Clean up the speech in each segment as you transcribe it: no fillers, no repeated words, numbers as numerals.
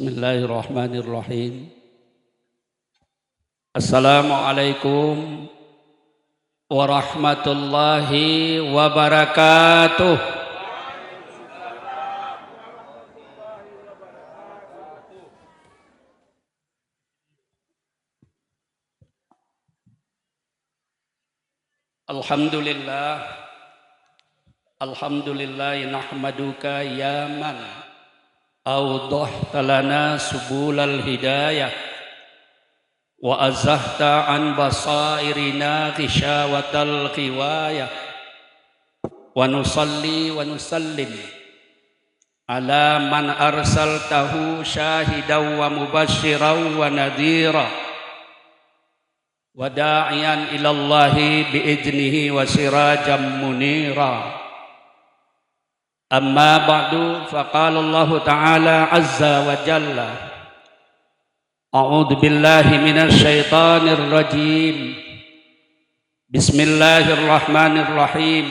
Bismillahirrahmanirrahim. Assalamualaikum warahmatullahi wabarakatuh. Alhamdulillah nahmaduka ya man awdahta lana subulal hidayah wa azahta an basairina ghishawatal ghiwayah wa nusalli wa nusallim ala man arsaltahu syahidan wa mubashiran wa nadhira wa da'iyan ilallahi bi'idnihi wa sirajan munira. Amma ba'du, faqala Allah Ta'ala azza wa jalla, a'udzu billahi minasy syaithanir rajim. Bismillahirrahmanirrahim.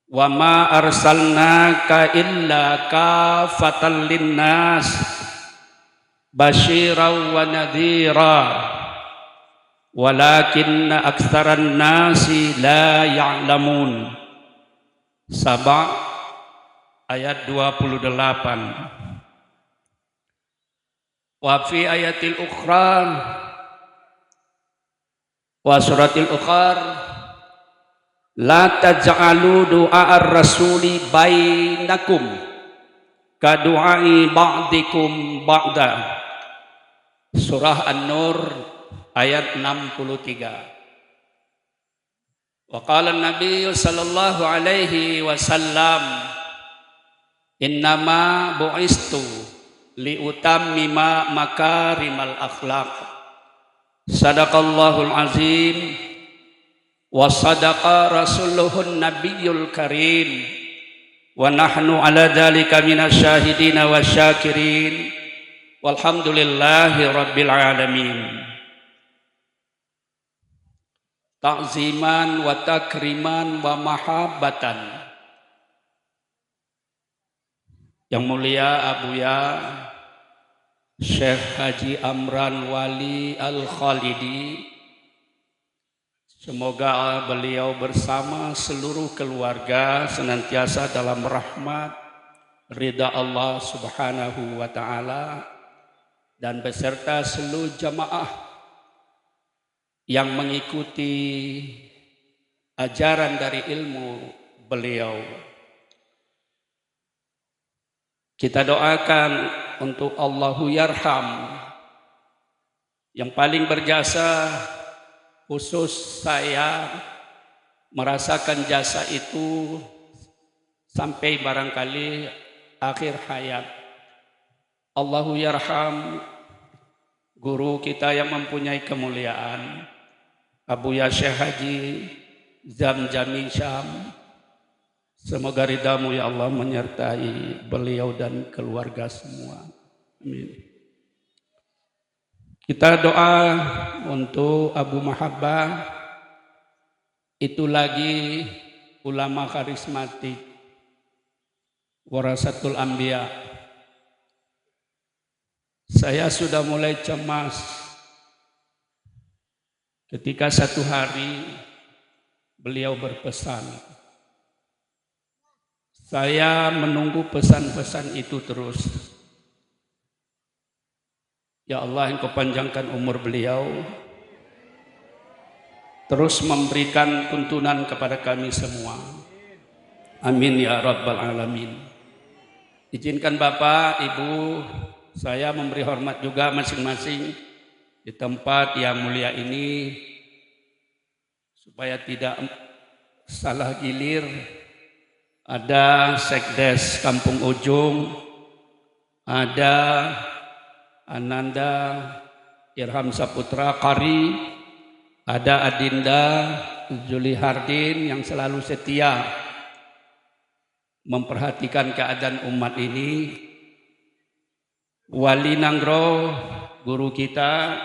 Wa ma arsalnaka illa kafatan linnas basyiran wa nadhira walakinna aktsaran nasi la ya'lamun. Saba ayat 28. Wa fi ayatil ukhra wa suratil ukhar la taj'alu du'a'ar rasuli bainakum ka du'ai ba'dikum ba'da. Surah An-Nur ayat 63. Wa qala an-nabiy sallallahu alaihi wasallam, innama bu'istu liutammima makarimal akhlaq. Sadaqallahul azim wa sadaqa rasuluhun nabiyyul karim wa nahnu ala dzalika minasyahidina wasyakirin walhamdulillahi rabbil alamin. Ta'ziman wa takriman wa mahabbatan. Yang mulia Abuya Syekh Haji Amran Wali Al-Khalidi, semoga beliau bersama seluruh keluarga senantiasa dalam rahmat ridha Allah Subhanahu wa ta'ala, dan beserta seluruh jamaah yang mengikuti ajaran dari ilmu beliau. Kita doakan untuk Allahu Yarham yang paling berjasa, khusus saya merasakan jasa itu sampai barangkali akhir hayat. Allahu Yarham guru kita yang mempunyai kemuliaan, Abuya Syekh Haji Zamzami Syam, semoga ridhamu ya Allah menyertai beliau dan keluarga semua. Amin. Kita doa untuk Abu Mahabbah, itu lagi ulama karismatik, warasatul anbiya. Saya sudah mulai cemas ketika satu hari beliau berpesan. Saya menunggu pesan-pesan itu terus. Ya Allah, Engkau panjangkan umur beliau, terus memberikan tuntunan kepada kami semua. Amin ya rabbal alamin. Izinkan Bapak, Ibu, saya memberi hormat juga masing-masing di tempat yang mulia ini, supaya tidak salah gilir. Ada Sekdes Kampung Ujung, ada Ananda Irham Saputra Qari, ada Adinda Zuli Hardin yang selalu setia memperhatikan keadaan umat ini, Wali Nanggro guru kita,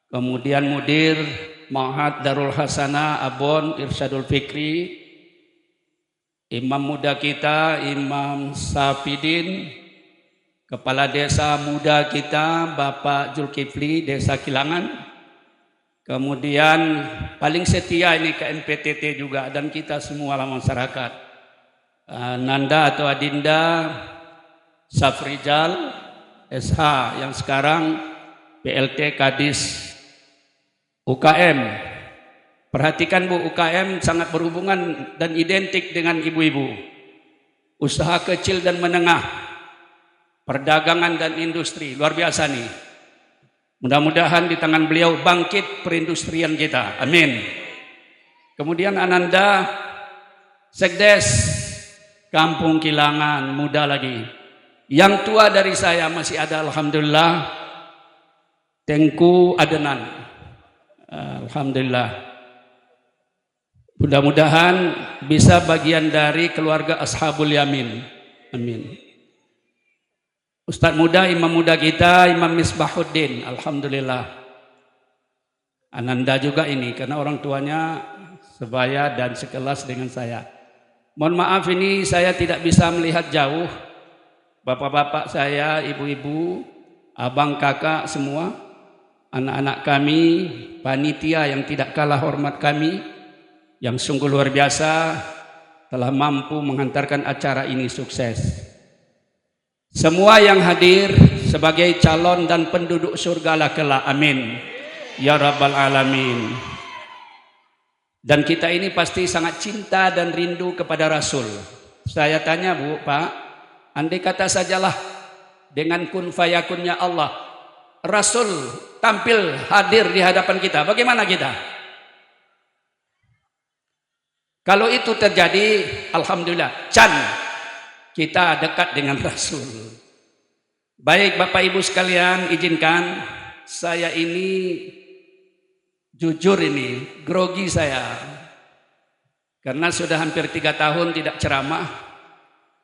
kemudian Mudir Ma'had Darul Hasanah Abon Irsyadul Fikri, imam muda kita Imam Safidin, Kepala Desa muda kita Bapak Zulkifli Desa Kilangan. Kemudian paling setia ini ke NPTT juga dan kita semua masyarakat. Nanda atau Adinda Safrizal SH yang sekarang PLT Kadis UKM. Perhatikan Bu, UKM sangat berhubungan dan identik dengan ibu-ibu. Usaha kecil dan menengah, perdagangan dan industri, luar biasa nih. Mudah-mudahan di tangan beliau bangkit perindustrian kita, amin. Kemudian Ananda Sekdes Kampung Kilangan, muda lagi. Yang tua dari saya masih ada, alhamdulillah, Tengku Adenan, alhamdulillah. Mudah-mudahan bisa bagian dari keluarga Ashabul Yamin, amin. Ustadz muda, imam muda kita, Imam Misbahuddin, alhamdulillah. Ananda juga ini, karena orang tuanya sebaya dan sekelas dengan saya. Mohon maaf ini saya tidak bisa melihat jauh. Bapak-bapak saya, ibu-ibu, abang, kakak, semua. Anak-anak kami, panitia yang tidak kalah hormat kami, yang sungguh luar biasa telah mampu menghantarkan acara ini sukses. Semua yang hadir sebagai calon dan penduduk surga lah kelak, amin ya rabbal alamin. Dan kita ini pasti sangat cinta dan rindu kepada Rasul. Saya tanya Bu, Pak, andai kata sajalah dengan kun fayakunnya Allah, Rasul tampil hadir di hadapan kita, bagaimana kita? Kalau itu terjadi, alhamdulillah, kita dekat dengan Rasul. Baik Bapak Ibu sekalian, izinkan saya ini jujur ini, grogi saya. Karena sudah hampir 3 tahun tidak ceramah.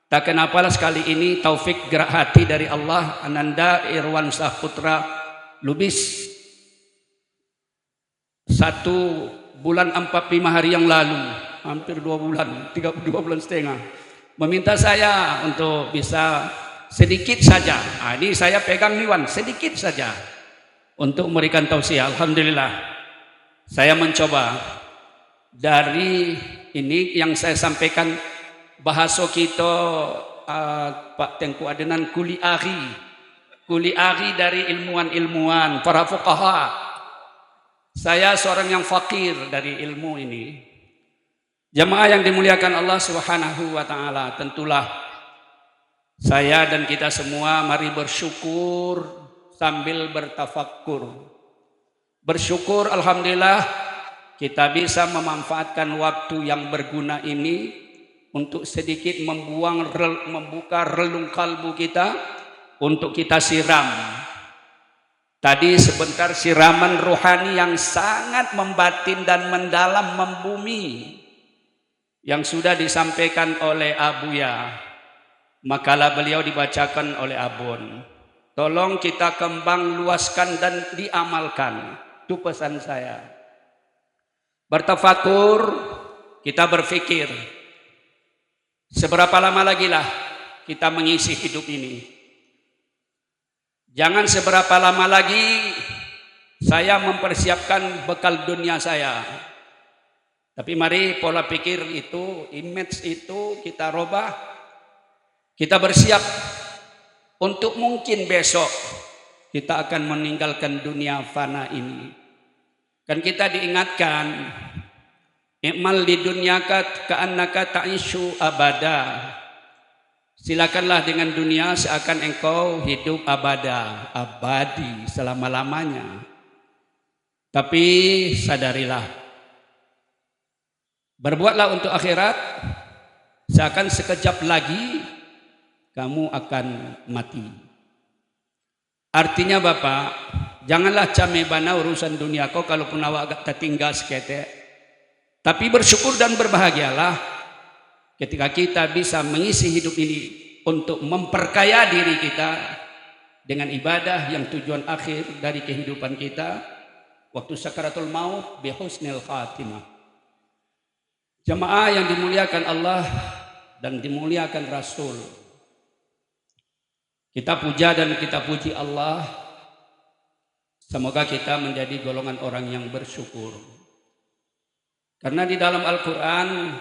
Tak kenapalah sekali ini taufik gerak hati dari Allah, Ananda Irwan Saputra Lubis. 1 bulan 45 hari yang lalu, hampir 2 bulan, 2 bulan setengah, meminta saya untuk bisa sedikit saja, ini saya pegang Iwan, sedikit saja untuk memberikan tausiah. Alhamdulillah saya mencoba dari ini yang saya sampaikan bahasa kita, Pak Tengku Adenan, kuli ari dari ilmuwan-ilmuwan, para fuqaha. Saya seorang yang fakir dari ilmu ini. Jamaah yang dimuliakan Allah Subhanahu wa taala, tentulah saya dan kita semua mari bersyukur sambil bertafakkur. Bersyukur alhamdulillah kita bisa memanfaatkan waktu yang berguna ini untuk sedikit membuka relung kalbu kita untuk kita siram. Tadi sebentar siraman rohani yang sangat membatin dan mendalam, membumi, yang sudah disampaikan oleh Abuya. Makalah beliau dibacakan oleh Abun. Tolong kita kembang luaskan dan diamalkan. Itu pesan saya. Bertafakur, kita berpikir seberapa lama lagi lah kita mengisi hidup ini. Jangan seberapa lama lagi saya mempersiapkan bekal dunia saya. Tapi mari pola pikir itu, image itu kita robah. Kita bersiap untuk mungkin besok kita akan meninggalkan dunia fana ini. Kan kita diingatkan, i'mal di dunyaka ka'annaka ta'ishu abada. Silakanlah dengan dunia seakan engkau hidup abadi selama-lamanya. Tapi sadarilah, berbuatlah untuk akhirat, seakan sekejap lagi kamu akan mati. Artinya Bapak, janganlah camebana urusan dunia kau kalaupun awak agak tertinggal sekete. Tapi bersyukur dan berbahagialah ketika kita bisa mengisi hidup ini untuk memperkaya diri kita dengan ibadah yang tujuan akhir dari kehidupan kita waktu sakaratul maut bihusnil khatimah. Jamaah yang dimuliakan Allah dan dimuliakan Rasul. Kita puja dan kita puji Allah. Semoga kita menjadi golongan orang yang bersyukur. Karena di dalam Al-Quran,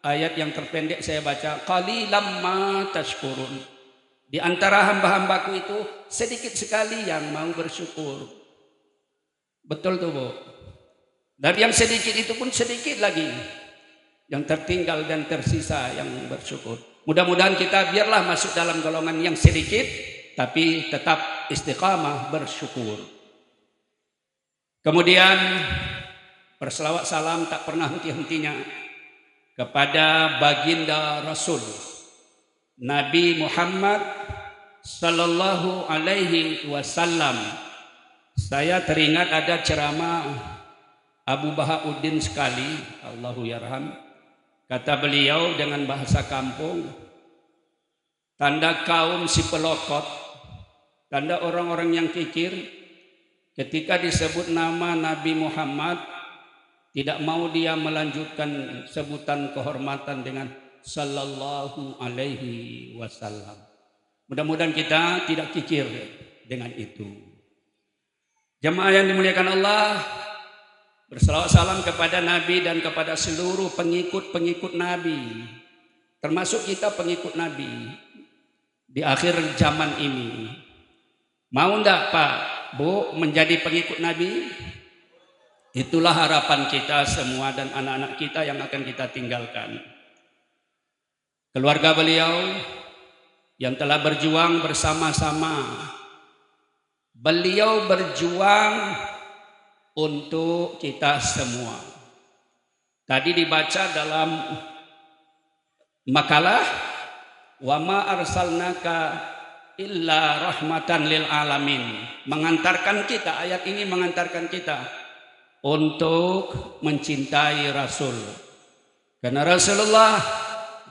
ayat yang terpendek saya baca, qalilam ma tashkurun. Di antara hamba-hambaku itu sedikit sekali yang mau bersyukur. Betul tuh Bu. Dari yang sedikit itu pun sedikit lagi yang tertinggal dan tersisa yang bersyukur. Mudah-mudahan kita biarlah masuk dalam golongan yang sedikit tapi tetap istiqamah bersyukur. Kemudian berselawat salam tak pernah henti-hentinya kepada baginda Rasul Nabi Muhammad sallallahu alaihi wasallam. Saya teringat ada ceramah Abu Bahauddin sekali, Allahu yarham. Kata beliau dengan bahasa kampung, tanda kaum si pelokot, tanda orang-orang yang kikir, ketika disebut nama Nabi Muhammad, tidak mau dia melanjutkan sebutan kehormatan dengan sallallahu alaihi wasallam. Mudah-mudahan kita tidak kikir dengan itu. Jemaah yang dimuliakan Allah, berselawat salam kepada Nabi dan kepada seluruh pengikut-pengikut Nabi. Termasuk kita pengikut Nabi di akhir zaman ini. Mau enggak Pak, Bu menjadi pengikut Nabi? Itulah harapan kita semua dan anak-anak kita yang akan kita tinggalkan. Keluarga beliau yang telah berjuang bersama-sama. Beliau berjuang untuk kita semua. Tadi dibaca dalam makalah, wa ma arsalnaka illa rahmatan lil alamin. Mengantarkan kita, ayat ini mengantarkan kita untuk mencintai Rasul. Karena Rasulullah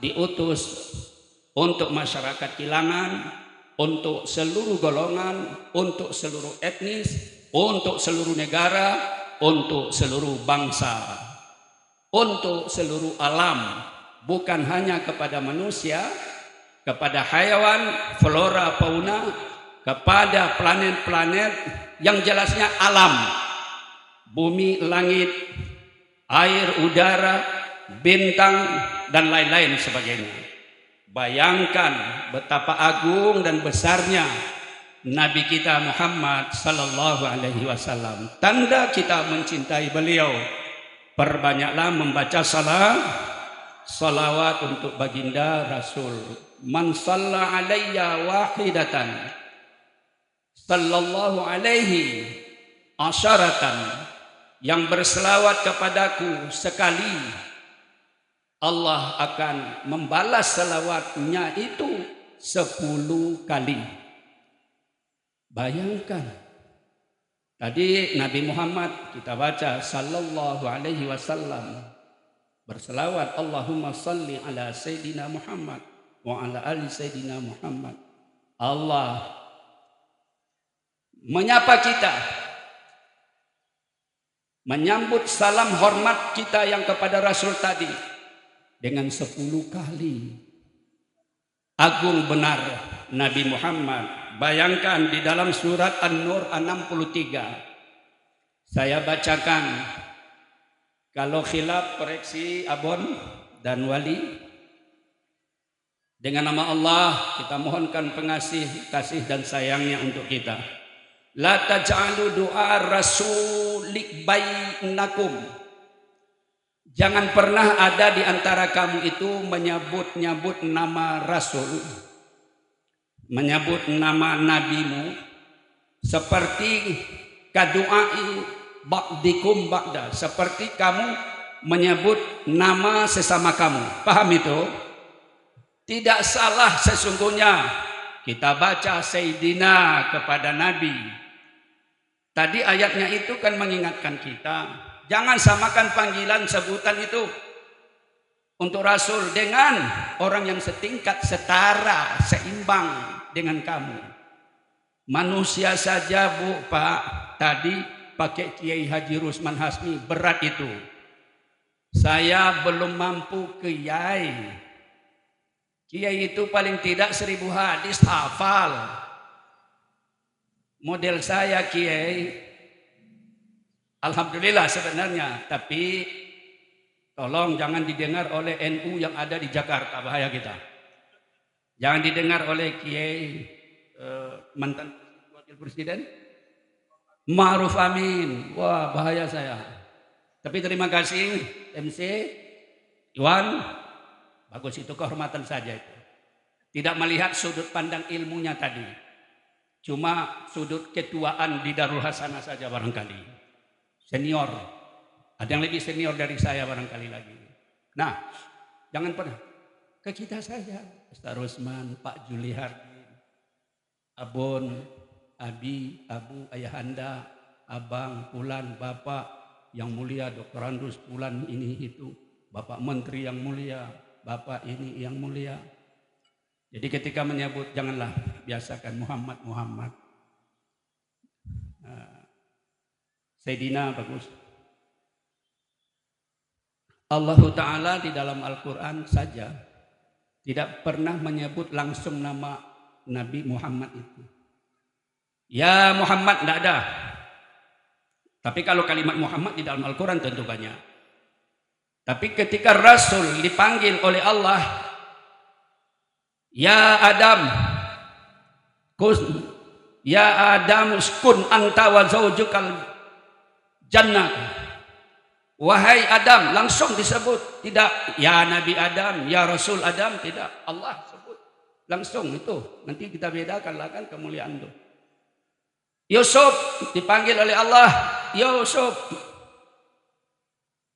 diutus untuk masyarakat kilangan, untuk seluruh golongan, untuk seluruh etnis, untuk seluruh negara, untuk seluruh bangsa, untuk seluruh alam, bukan hanya kepada manusia, kepada hayawan, flora, fauna, kepada planet-planet yang jelasnya alam, bumi, langit, air, udara, bintang, dan lain-lain sebagainya. Bayangkan betapa agung dan besarnya Nabi kita Muhammad sallallahu alaihi wasallam. Tanda kita mencintai beliau, perbanyaklah membaca salawat untuk baginda Rasul. Man shalla alayya wahidatan sallallahu alaihi asyaratan. Yang berselawat kepadaku sekali, Allah akan membalas selawatnya itu 10 kali. Bayangkan, tadi Nabi Muhammad kita baca sallallahu alaihi wasallam berselawat, Allahumma salli ala Sayyidina Muhammad wa ala ali Sayyidina Muhammad. Allah menyapa kita, menyambut salam hormat kita yang kepada Rasul tadi dengan 10 kali. Agung benar Nabi Muhammad. Bayangkan di dalam surat An-Nur 63. Saya bacakan. Kalau khilaf koreksi Abon dan Wali. Dengan nama Allah kita mohonkan kasih dan sayangnya untuk kita. La taj'alu du'a rasulik bainakum. Jangan pernah ada di antara kamu itu menyebut-nyebut nama Rasul, menyebut nama nabimu seperti kadu'ai ba'dikum ba'da, seperti kamu menyebut nama sesama kamu. Paham itu? Tidak salah sesungguhnya kita baca Sayyidina kepada Nabi. Tadi ayatnya itu kan mengingatkan kita, jangan samakan panggilan sebutan itu untuk Rasul dengan orang yang setingkat, setara, seimbang dengan kamu. Manusia saja Bu, Pak, tadi pakai Kiai Haji Rusman Hasmi, berat itu. Saya belum mampu Kiai Kiai itu paling tidak 1000 hadis hafal. Model saya kiai, alhamdulillah sebenarnya, tapi tolong jangan didengar oleh NU yang ada di Jakarta, bahaya kita. Jangan didengar oleh kiai mantan wakil presiden Ma'ruf Amin. Wah, bahaya saya. Tapi terima kasih MC Iwan, bagus, itu kehormatan saja itu. Tidak melihat sudut pandang ilmunya tadi. Cuma sudut ketuaan di Darul Hasanah saja barangkali. Senior. Ada yang lebih senior dari saya barangkali lagi. Nah, jangan pernah ke kita saja. Ustaz Rusman, Pak Juli Hardin, Abon, Abi, Abu, Ayahanda, Abang, Pulan, Bapak yang mulia, Dr. Andrus Pulan ini itu, Bapak Menteri yang mulia, Bapak ini yang mulia. Jadi ketika menyebut janganlah biasakan Muhammad. Sayyidina bagus. Allah Ta'ala di dalam Al-Quran saja tidak pernah menyebut langsung nama Nabi Muhammad itu. Ya Muhammad tidak ada. Tapi kalau kalimat Muhammad di dalam Al-Quran tentu banyak. Tapi ketika Rasul dipanggil oleh Allah, Ya Adam, Ya Adam uskun anta wa zaujukal jannah. Wahai Adam, langsung disebut. Tidak ya Nabi Adam, ya Rasul Adam, tidak. Allah sebut langsung itu. Nanti kita bedakan lah kan kemuliaan itu. Yusuf dipanggil oleh Allah, Yusuf.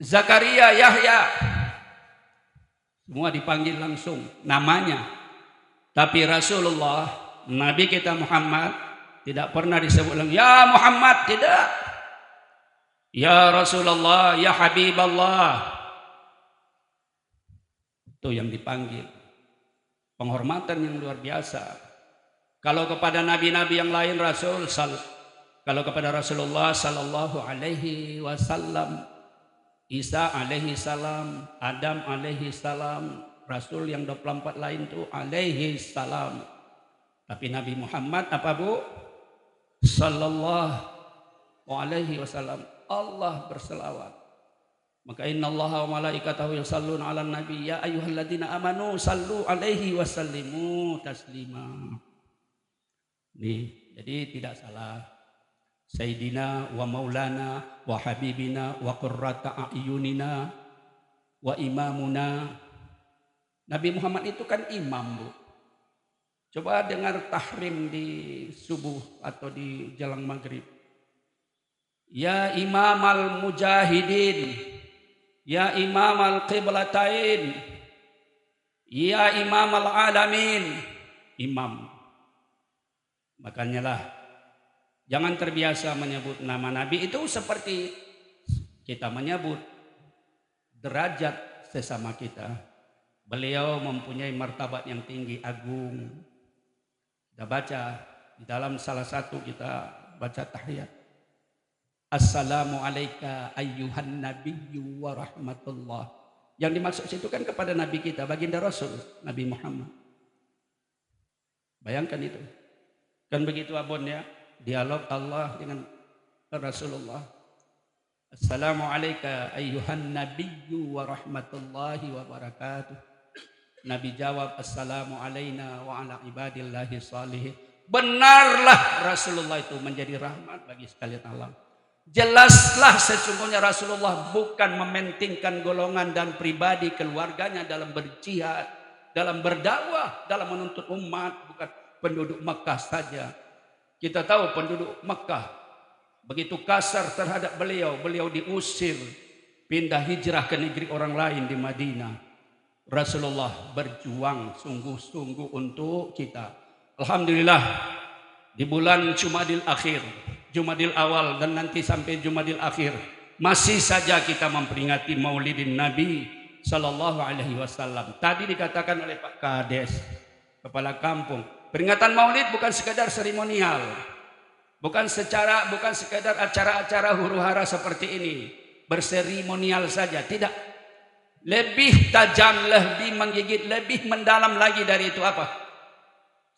Zakaria, Yahya, semua dipanggil langsung namanya. Tapi Rasulullah, Nabi kita Muhammad tidak pernah disebut langsung ya Muhammad, tidak. Ya Rasulullah, ya Habiballah. Itu yang dipanggil. Penghormatan yang luar biasa. Kalau kepada nabi-nabi yang lain Rasul, kalau kepada Rasulullah sallallahu alaihi wasallam, Isa alaihi salam, Adam alaihi salam, Rasul yang 24 lain itu alaihi salam. Tapi Nabi Muhammad apa Bu? Sallallahu alaihi wasallam. Allah berselawat. Maka innallaha wa malaikatahu yusalluna 'alan nabi ya ayyuhalladzina amanu sallu alaihi wasallimu taslima. Nih, jadi tidak salah. Sayyidina wa maulana wa habibina wa qurrata a'yunina wa imamuna. Nabi Muhammad itu kan imam, Bu. Coba dengar tahrim di subuh atau di jelang maghrib. Ya imam al-mujahidin, ya imam al-qiblatain, ya imam al-alamin. Imam. Makanya lah, jangan terbiasa menyebut nama Nabi itu seperti kita menyebut derajat sesama kita. Beliau mempunyai martabat yang tinggi, agung. Kita baca di dalam salah satu kita baca tahiyat. Assalamu alayka ayyuhan nabiyyu wa rahmatullah. Yang dimaksud situ kan kepada Nabi kita, baginda Rasul, Nabi Muhammad. Bayangkan itu. Kan begitu Abon ya, dialog Allah dengan Rasulullah. Assalamu alayka ayyuhan nabiyyu wa rahmatullahi wa barakatuh. Nabi jawab, Assalamu alayna wa ala ibadillahi salihin. Benarlah Rasulullah itu menjadi rahmat bagi sekalian alam. Jelaslah sesungguhnya Rasulullah bukan mementingkan golongan dan pribadi keluarganya dalam berjihad, dalam berdakwah, dalam menuntut umat, bukan penduduk Makkah saja. Kita tahu penduduk Makkah begitu kasar terhadap beliau diusir, pindah hijrah ke negeri orang lain di Madinah. Rasulullah berjuang sungguh-sungguh untuk kita. Alhamdulillah di bulan Jumadil Akhir, Jumadil Awal dan nanti sampai Jumadil Akhir masih saja kita memperingati Maulidin Nabi sallallahu alaihi wasallam. Tadi dikatakan oleh Pak Kades, kepala kampung, peringatan Maulid bukan sekadar seremonial. Bukan sekadar acara-acara huru-hara seperti ini, berseremonial saja, tidak. lebih tajam, lebih menggigit, lebih mendalam lagi dari itu apa?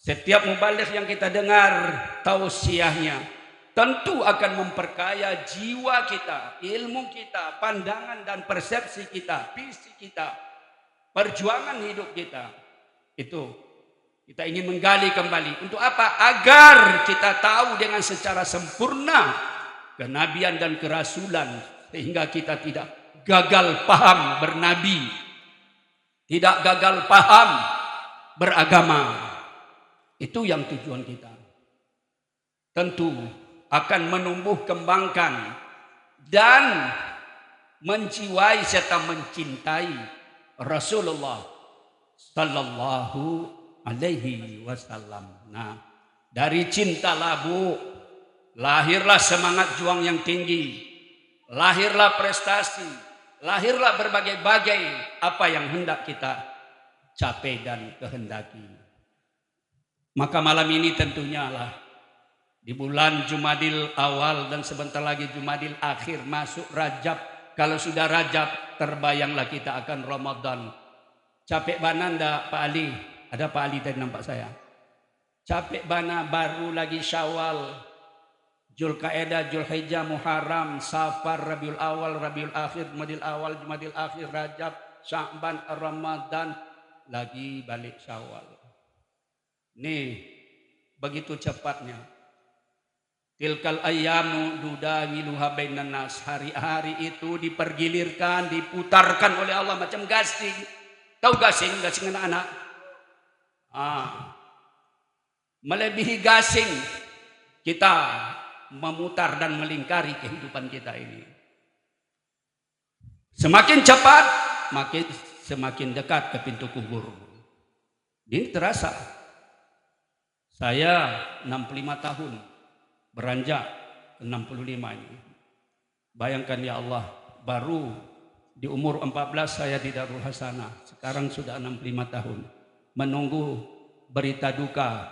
Setiap mubaligh yang kita dengar tausiahnya tentu akan memperkaya jiwa kita, ilmu kita, pandangan dan persepsi kita, visi kita, perjuangan hidup kita. Itu kita ingin menggali kembali. Untuk apa? Agar kita tahu dengan secara sempurna kenabian dan kerasulan, sehingga kita tidak gagal paham bernabi, tidak gagal paham beragama. Itu yang tujuan kita. Tentu akan menumbuh kembangkan dan menjiwai serta mencintai Rasulullah sallallahu alaihi wasallam. Nah, dari cintalah Bu, lahirlah semangat juang yang tinggi, lahirlah prestasi, lahirlah berbagai-bagai apa yang hendak kita capai dan kehendaki. Maka malam ini tentunya lah di bulan Jumadil awal dan sebentar lagi Jumadil akhir, masuk Rajab. Kalau sudah Rajab, terbayanglah kita akan Ramadan. Capek bana ndak Pak Ali? Ada Pak Ali tadi nampak saya. Capek bana, baru lagi Syawal, Zulkaidah, Zulhijjah, Muharram, Safar, Rabiul Awal, Rabiul Akhir, Jumadil Awal, Jumadil Akhir, Rajab, Sya'ban, Ramadan, lagi balik Syawal. Nih, begitu cepatnya. Tilkal ayyamu nudawiluha bainan nas. Hari-hari itu dipergilirkan, diputarkan oleh Allah macam gasing. Tahu gasing? Gasing anak-anak. Melebihi gasing, kita memutar dan melingkari kehidupan kita ini. Semakin cepat, semakin dekat ke pintu kubur. Ini terasa. Saya 65 tahun, beranjak 65 ini. Bayangkan ya Allah, baru di umur 14 saya di Darul Hasanah. Sekarang sudah 65 tahun. Menunggu berita duka,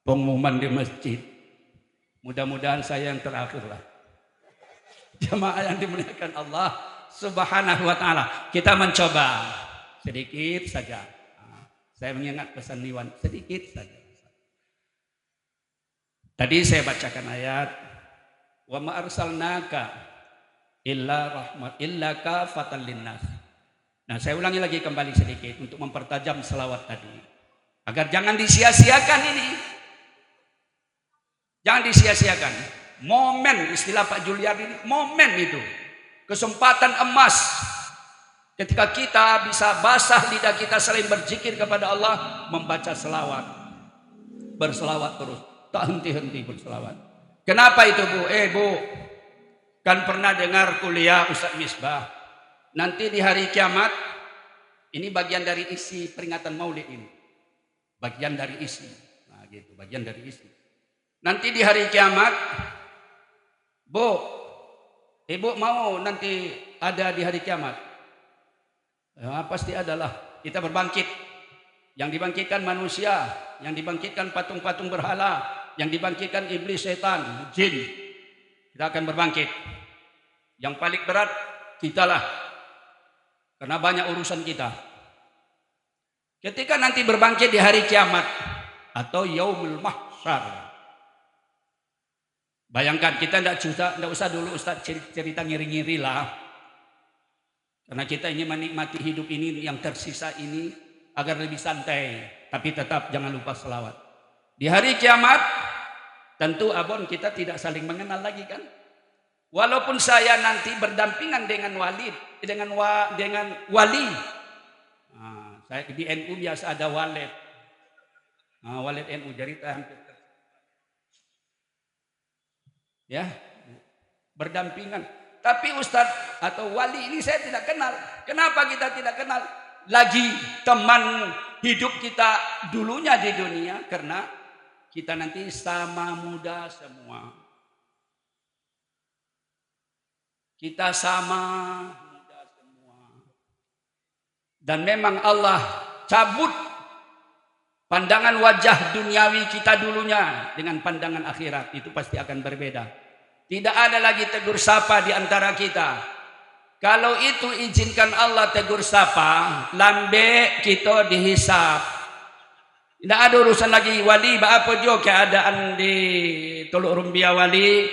pengumuman di masjid. Mudah-mudahan saya yang terakhir lah. Jamaah yang dimuliakan Allah Subhanahu wa ta'ala. Kita mencoba sedikit saja. Saya mengingat pesan Niwan, sedikit saja. Tadi saya bacakan ayat, wa ma arsalnaka illa kafatan linnas. Nah, saya ulangi lagi kembali sedikit untuk mempertajam selawat tadi. Agar jangan disia-siakan ini. Jangan disia-siakan. Momen, istilah Pak Julian ini, momen itu. Kesempatan emas. Ketika kita bisa basah lidah kita saling berzikir kepada Allah, membaca selawat. Berselawat terus. Tak henti-henti berselawat. Kenapa itu Bu? Bu, kan pernah dengar kuliah Ustaz Misbah. Nanti di hari kiamat, ini bagian dari isi peringatan maulid ini. Bagian dari isi. Nah gitu, bagian dari isi. Nanti di hari kiamat, Bu, Ibu mau nanti ada di hari kiamat? Ya, pasti adalah. Kita berbangkit. Yang dibangkitkan manusia, yang dibangkitkan patung-patung berhala, yang dibangkitkan iblis, setan, jin. Kita akan berbangkit. Yang paling berat kitalah. Karena banyak urusan kita. Ketika nanti berbangkit di hari kiamat atau yaumul mahsyar. Bayangkan, kita tidak usah dulu Ustaz cerita ngiri-ngiri lah. Karena kita ingin menikmati hidup ini yang tersisa ini agar lebih santai, tapi tetap jangan lupa selawat. Di hari kiamat, tentu abon kita tidak saling mengenal lagi kan? Walaupun saya nanti berdampingan dengan wali. Nah, saya di NU biasa ada walet. Nah, walet NU cerita hampir. Ya, berdampingan. Tapi Ustadz atau wali ini saya tidak kenal. Kenapa kita tidak kenal? Lagi teman hidup kita dulunya di dunia, karena kita nanti sama muda semua. Kita sama muda semua. Dan memang Allah cabut pandangan wajah duniawi kita dulunya dengan pandangan akhirat. Itu pasti akan berbeda. Tidak ada lagi tegur sapa di antara kita. Kalau itu izinkan Allah tegur sapa, lambe kita dihisap. Tidak ada urusan lagi wali, apa jo keadaan di Teluk Rumbia wali.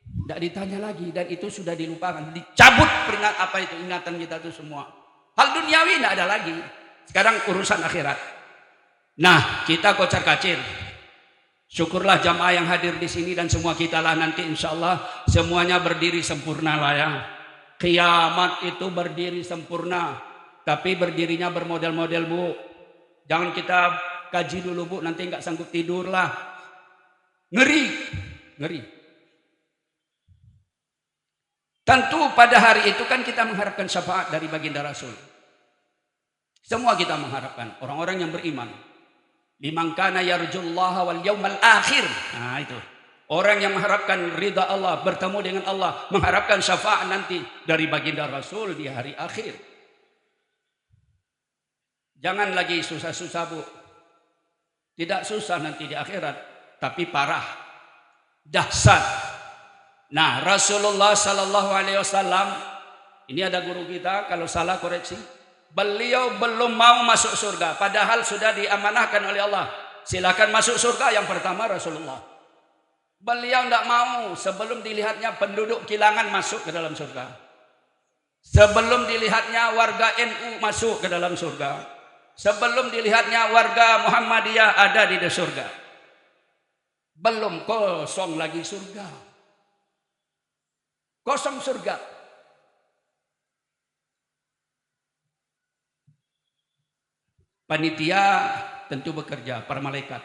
Tidak ditanya lagi dan itu sudah dilupakan, dicabut peringat apa itu ingatan kita itu semua. Hal duniawi tidak ada lagi. Sekarang urusan akhirat. Nah, kita kocar kacir. Syukurlah jamaah yang hadir di sini dan semua kita lah nanti insya Allah semuanya berdiri sempurna lah ya. Kiamat itu berdiri sempurna, tapi berdirinya bermodel-model bu. Jangan kita kaji dulu bu, nanti nggak sanggup tidur lah. Ngeri, ngeri. Tentu pada hari itu kan kita mengharapkan syafaat dari baginda Rasul. Semua kita mengharapkan orang-orang yang beriman. Liman kana yarjullaha wal yaumal akhir. Nah itu. Orang yang mengharapkan ridha Allah, bertemu dengan Allah, mengharapkan syafaat nanti dari baginda Rasul di hari akhir. Jangan lagi susah-susah bu. Tidak susah nanti di akhirat, tapi parah, dahsyat. Nah, Rasulullah Sallallahu Alaihi Wasallam, ini ada guru kita, kalau salah koreksi. Beliau belum mau masuk surga, padahal sudah diamanahkan oleh Allah. Silakan masuk surga, yang pertama Rasulullah. Beliau tidak mau sebelum dilihatnya penduduk Kilangan masuk ke dalam surga. Sebelum dilihatnya warga NU masuk ke dalam surga. Sebelum dilihatnya warga Muhammadiyah ada di surga. Belum kosong lagi surga. Kosong surga. Panitia tentu bekerja, para malaikat,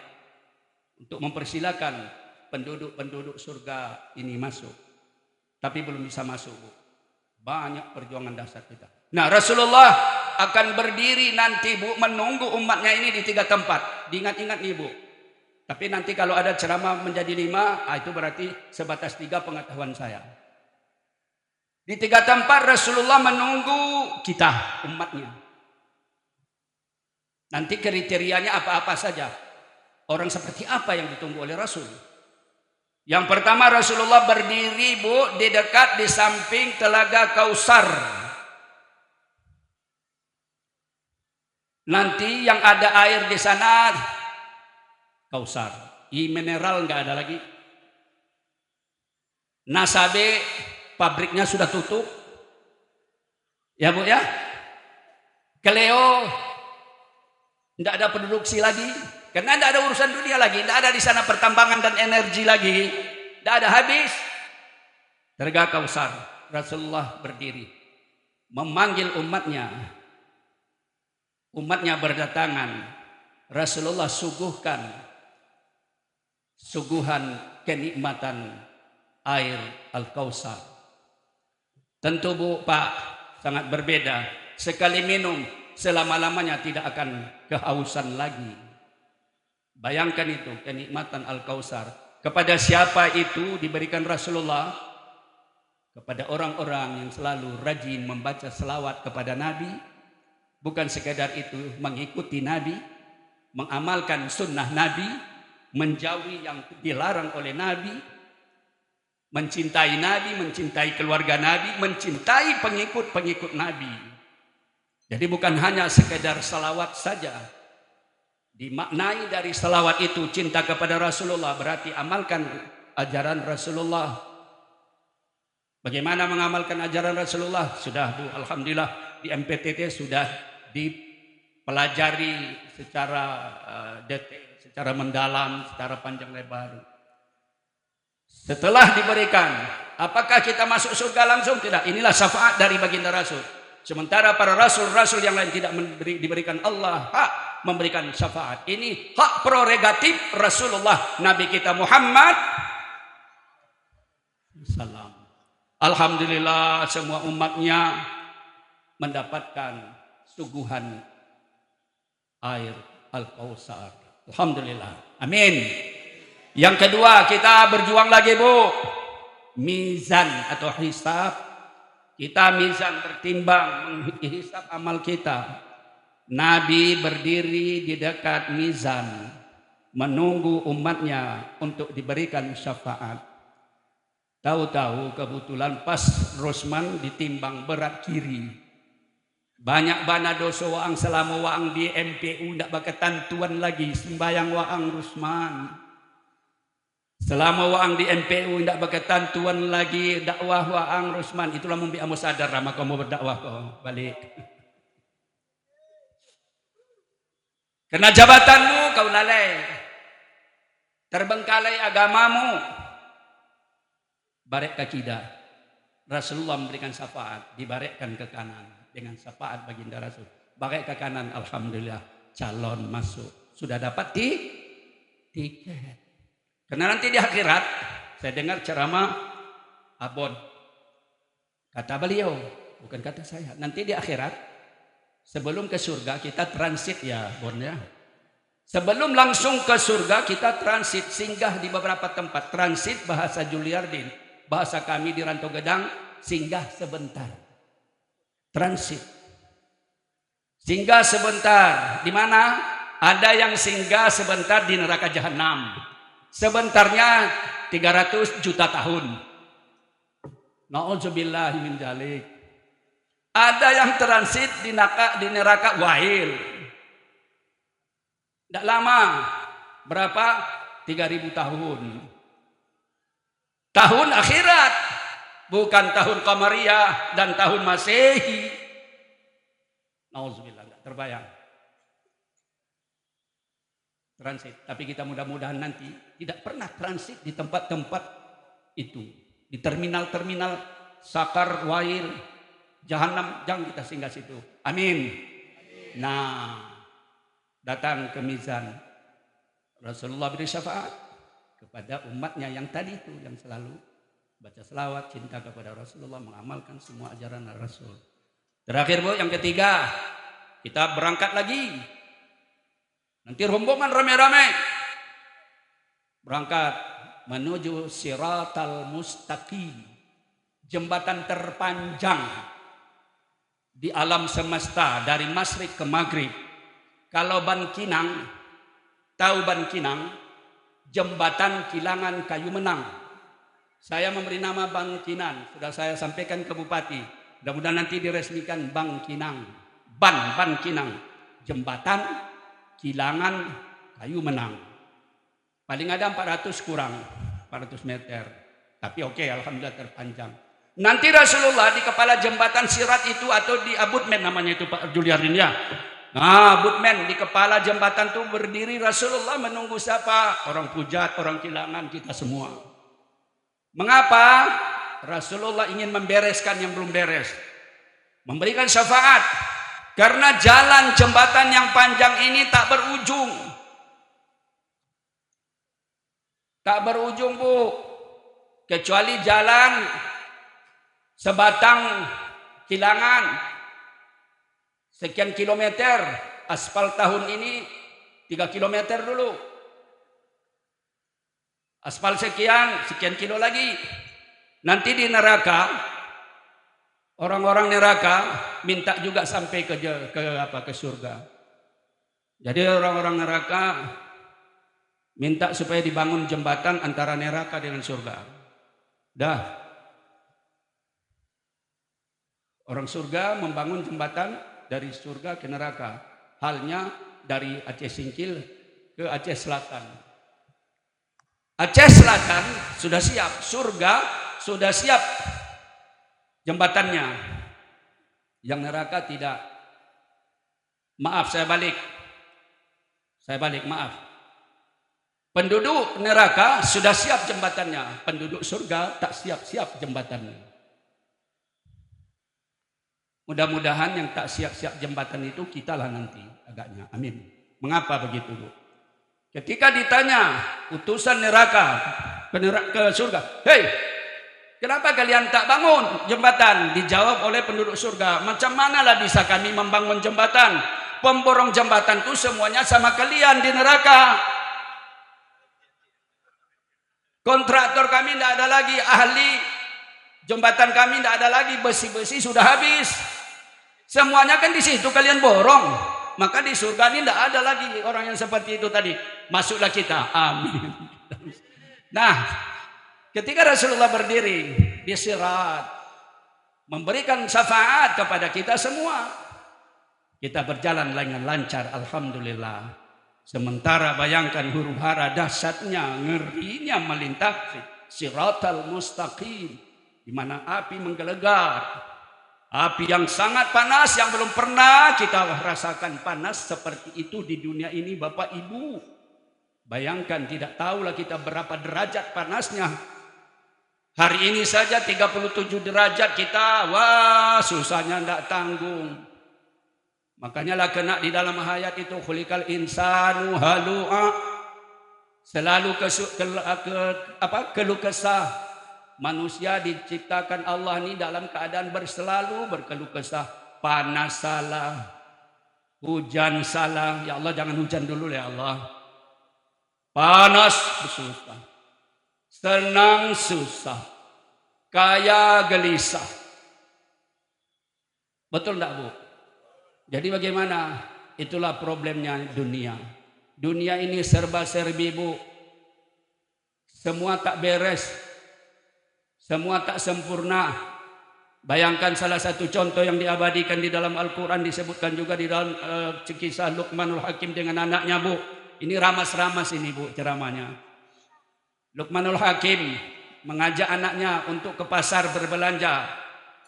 untuk mempersilakan penduduk-penduduk surga ini masuk. Tapi belum bisa masuk. Banyak perjuangan dasar kita. Nah, Rasulullah akan berdiri nanti bu, menunggu umatnya ini di 3 tempat. Diingat-ingat nih bu. Tapi nanti kalau ada ceramah menjadi 5, itu berarti sebatas 3 pengetahuan saya. Di 3 tempat Rasulullah menunggu kita, umatnya. Nanti kriterianya apa-apa saja. Orang seperti apa yang ditunggu oleh Rasul? Yang pertama Rasulullah berdiri bu di dekat di samping telaga Kausar. Nanti yang ada air di sana Kausar. Mineral nggak ada lagi. Nasabe pabriknya sudah tutup. Ya bu ya. Keleo nggak ada produksi lagi. Karena tidak ada urusan dunia lagi, tidak ada di sana pertambangan dan energi lagi, tidak ada habis. Telaga Kausar, Rasulullah berdiri, memanggil umatnya. Umatnya berdatangan, Rasulullah suguhkan suguhan kenikmatan air Al-Kausar. Tentu bu pak sangat berbeda. Sekali minum selama-lamanya tidak akan kehausan lagi. Bayangkan itu kenikmatan Al-Kausar. Kepada siapa itu diberikan Rasulullah? Kepada orang-orang yang selalu rajin membaca selawat kepada Nabi. Bukan sekadar itu mengikuti Nabi, mengamalkan sunnah Nabi, menjauhi yang dilarang oleh Nabi, mencintai Nabi, mencintai keluarga Nabi, mencintai pengikut-pengikut Nabi. Jadi bukan hanya sekadar selawat saja. Dimaknai dari selawat itu cinta kepada Rasulullah, berarti amalkan ajaran Rasulullah. Bagaimana mengamalkan ajaran Rasulullah? Sudah bu, alhamdulillah di MPTT sudah dipelajari secara detail, secara mendalam, secara panjang lebar. Setelah diberikan, apakah kita masuk surga langsung? Tidak. Inilah syafaat dari baginda Rasul. Sementara para rasul-rasul yang lain tidak diberikan Allah hak memberikan syafaat. Ini hak prerogatif Rasulullah Nabi kita Muhammad salam. Alhamdulillah semua umatnya mendapatkan suguhan air Al-Kausar. Alhamdulillah. Amin. Yang kedua, kita berjuang lagi bu. Mizan atau hisab. Kita mizan bertimbang menghisab amal kita. Nabi berdiri di dekat mizan menunggu umatnya untuk diberikan syafaat. Tahu-tahu kebetulan pas Rosman ditimbang berat kiri. Banyak bana dosa waang selama waang di MPU ndak baketantuan lagi sembayang waang Rosman. Selama waang di MPU ndak baketantuan lagi dakwah waang Rosman. Itulah mumbi amo sadar maka mau berdakwah kau balik. Kena jabatanmu kau lalai. Terbengkalai agamamu. Barek kakidah. Rasulullah memberikan syafaat, dibarekkan ke kanan dengan syafaat baginda Rasul. Barek ke kanan, alhamdulillah calon masuk. Sudah dapat tiket. Karena nanti di akhirat saya dengar ceramah Abon. Kata beliau, bukan kata saya. Nanti di akhirat sebelum ke surga kita transit ya, Bon ya. Sebelum langsung ke surga kita transit, singgah di beberapa tempat. Transit bahasa Juliardin, bahasa kami di Rantau Gedang, singgah sebentar. Transit. Singgah sebentar. Di mana? Ada yang singgah sebentar di neraka jahanam. Sebentarnya 300 juta tahun. Na'udzubillahi min dzalik. Ada yang transit di neraka Wahil. Tidak lama. Berapa? 3.000 tahun. Tahun akhirat. Bukan tahun Qamariyah dan tahun Masehi. Nauzubillah, tidak terbayang. Transit. Tapi kita mudah-mudahan nanti tidak pernah transit di tempat-tempat itu. Di terminal-terminal Sakar, Wail, Jahanam, jangan kita singgah situ. Amin. Nah, datang ke mizan. Rasulullah beri syafaat kepada umatnya yang tadi itu, yang selalu baca selawat, cinta kepada Rasulullah, mengamalkan semua ajaran Rasul. Terakhir Bu, yang ketiga, kita berangkat lagi. Nanti rombongan rame-rame berangkat menuju Siratal Mustaqim, jembatan terpanjang di alam semesta dari Masyrik ke Maghrib. Kalau Ban Kinang, tahu Ban Kinang, jembatan kilangan kayu menang. Saya memberi nama Bang Kinang, sudah saya sampaikan ke Bupati. Mudah-mudahan nanti diresmikan Bang Kinang. Ban Kinang, jembatan kilangan kayu menang. Paling ada 400 kurang, 400 meter. Tapi oke, alhamdulillah terpanjang. Nanti Rasulullah di kepala jembatan Sirat itu atau di abutmen namanya itu Pak Juliarin ya. Nah, abutmen di kepala jembatan itu berdiri Rasulullah menunggu siapa? Orang Pujat, orang Kilangan, kita semua. Mengapa? Rasulullah ingin membereskan yang belum beres. Memberikan syafaat. Karena jalan jembatan yang panjang ini tak berujung. Tak berujung Bu. Kecuali jalan sebatang kilangan. Sekian kilometer. Aspal tahun ini 3 kilometer dulu. Aspal sekian kilo lagi. Nanti di neraka, orang-orang neraka minta juga sampai ke surga. Jadi orang-orang neraka minta supaya dibangun jembatan antara neraka dengan surga. Dah. Orang surga membangun jembatan dari surga ke neraka. Halnya dari Aceh Singkil ke Aceh Selatan. Aceh Selatan sudah siap, surga sudah siap jembatannya. Yang neraka tidak. Maaf, saya balik, maaf. Penduduk neraka sudah siap jembatannya. Penduduk surga tak siap-siap jembatannya. Mudah-mudahan yang tak siap-siap jembatan itu kitalah nanti agaknya. Amin. Mengapa begitu Bu? Ketika ditanya utusan neraka ke surga, hei, kenapa kalian tak bangun jembatan? Dijawab oleh penduduk surga, macam manalah bisa kami membangun jembatan? Pemborong jembatan itu semuanya sama kalian di neraka. Kontraktor kami tidak ada lagi, ahli jembatan kami tidak ada lagi, besi-besi sudah habis. Semuanya kan di situ kalian borong. Maka di surga ini tidak ada lagi orang yang seperti itu tadi. Masuklah kita. Amin. Nah, Ketika Rasulullah berdiri di Sirat, memberikan syafaat kepada kita semua, kita berjalan dengan lancar, alhamdulillah. Sementara bayangkan huru hara dahsyatnya, ngerinya melintasi Siratal Mustaqim, di mana api menggelegar, api yang sangat panas yang belum pernah kita rasakan panas seperti itu di dunia ini, Bapak Ibu. Bayangkan, tidak tahulah kita berapa derajat panasnya. Hari ini saja 37 derajat kita, wah susahnya tidak tanggung. Makanya lah kena di dalam ayat itu, khuliqal insanu halu'a, selalu keluh kesah. Manusia diciptakan Allah ini dalam keadaan berselalu berkeluh kesah. Panas salah, hujan salah, ya Allah jangan hujan dulu ya Allah. Panas susah, senang susah, kaya gelisah. Betul enggak, Bu? Jadi bagaimana? Itulah problemnya dunia. Dunia ini serba-serbi, Bu. Semua tak beres. Semua tak sempurna. Bayangkan salah satu contoh yang diabadikan di dalam Al-Quran, disebutkan juga di dalam kisah Luqmanul Hakim dengan anaknya, Bu. Ini ramas-ramas ini, Bu, ceramahnya. Luqmanul Hakim mengajak anaknya untuk ke pasar berbelanja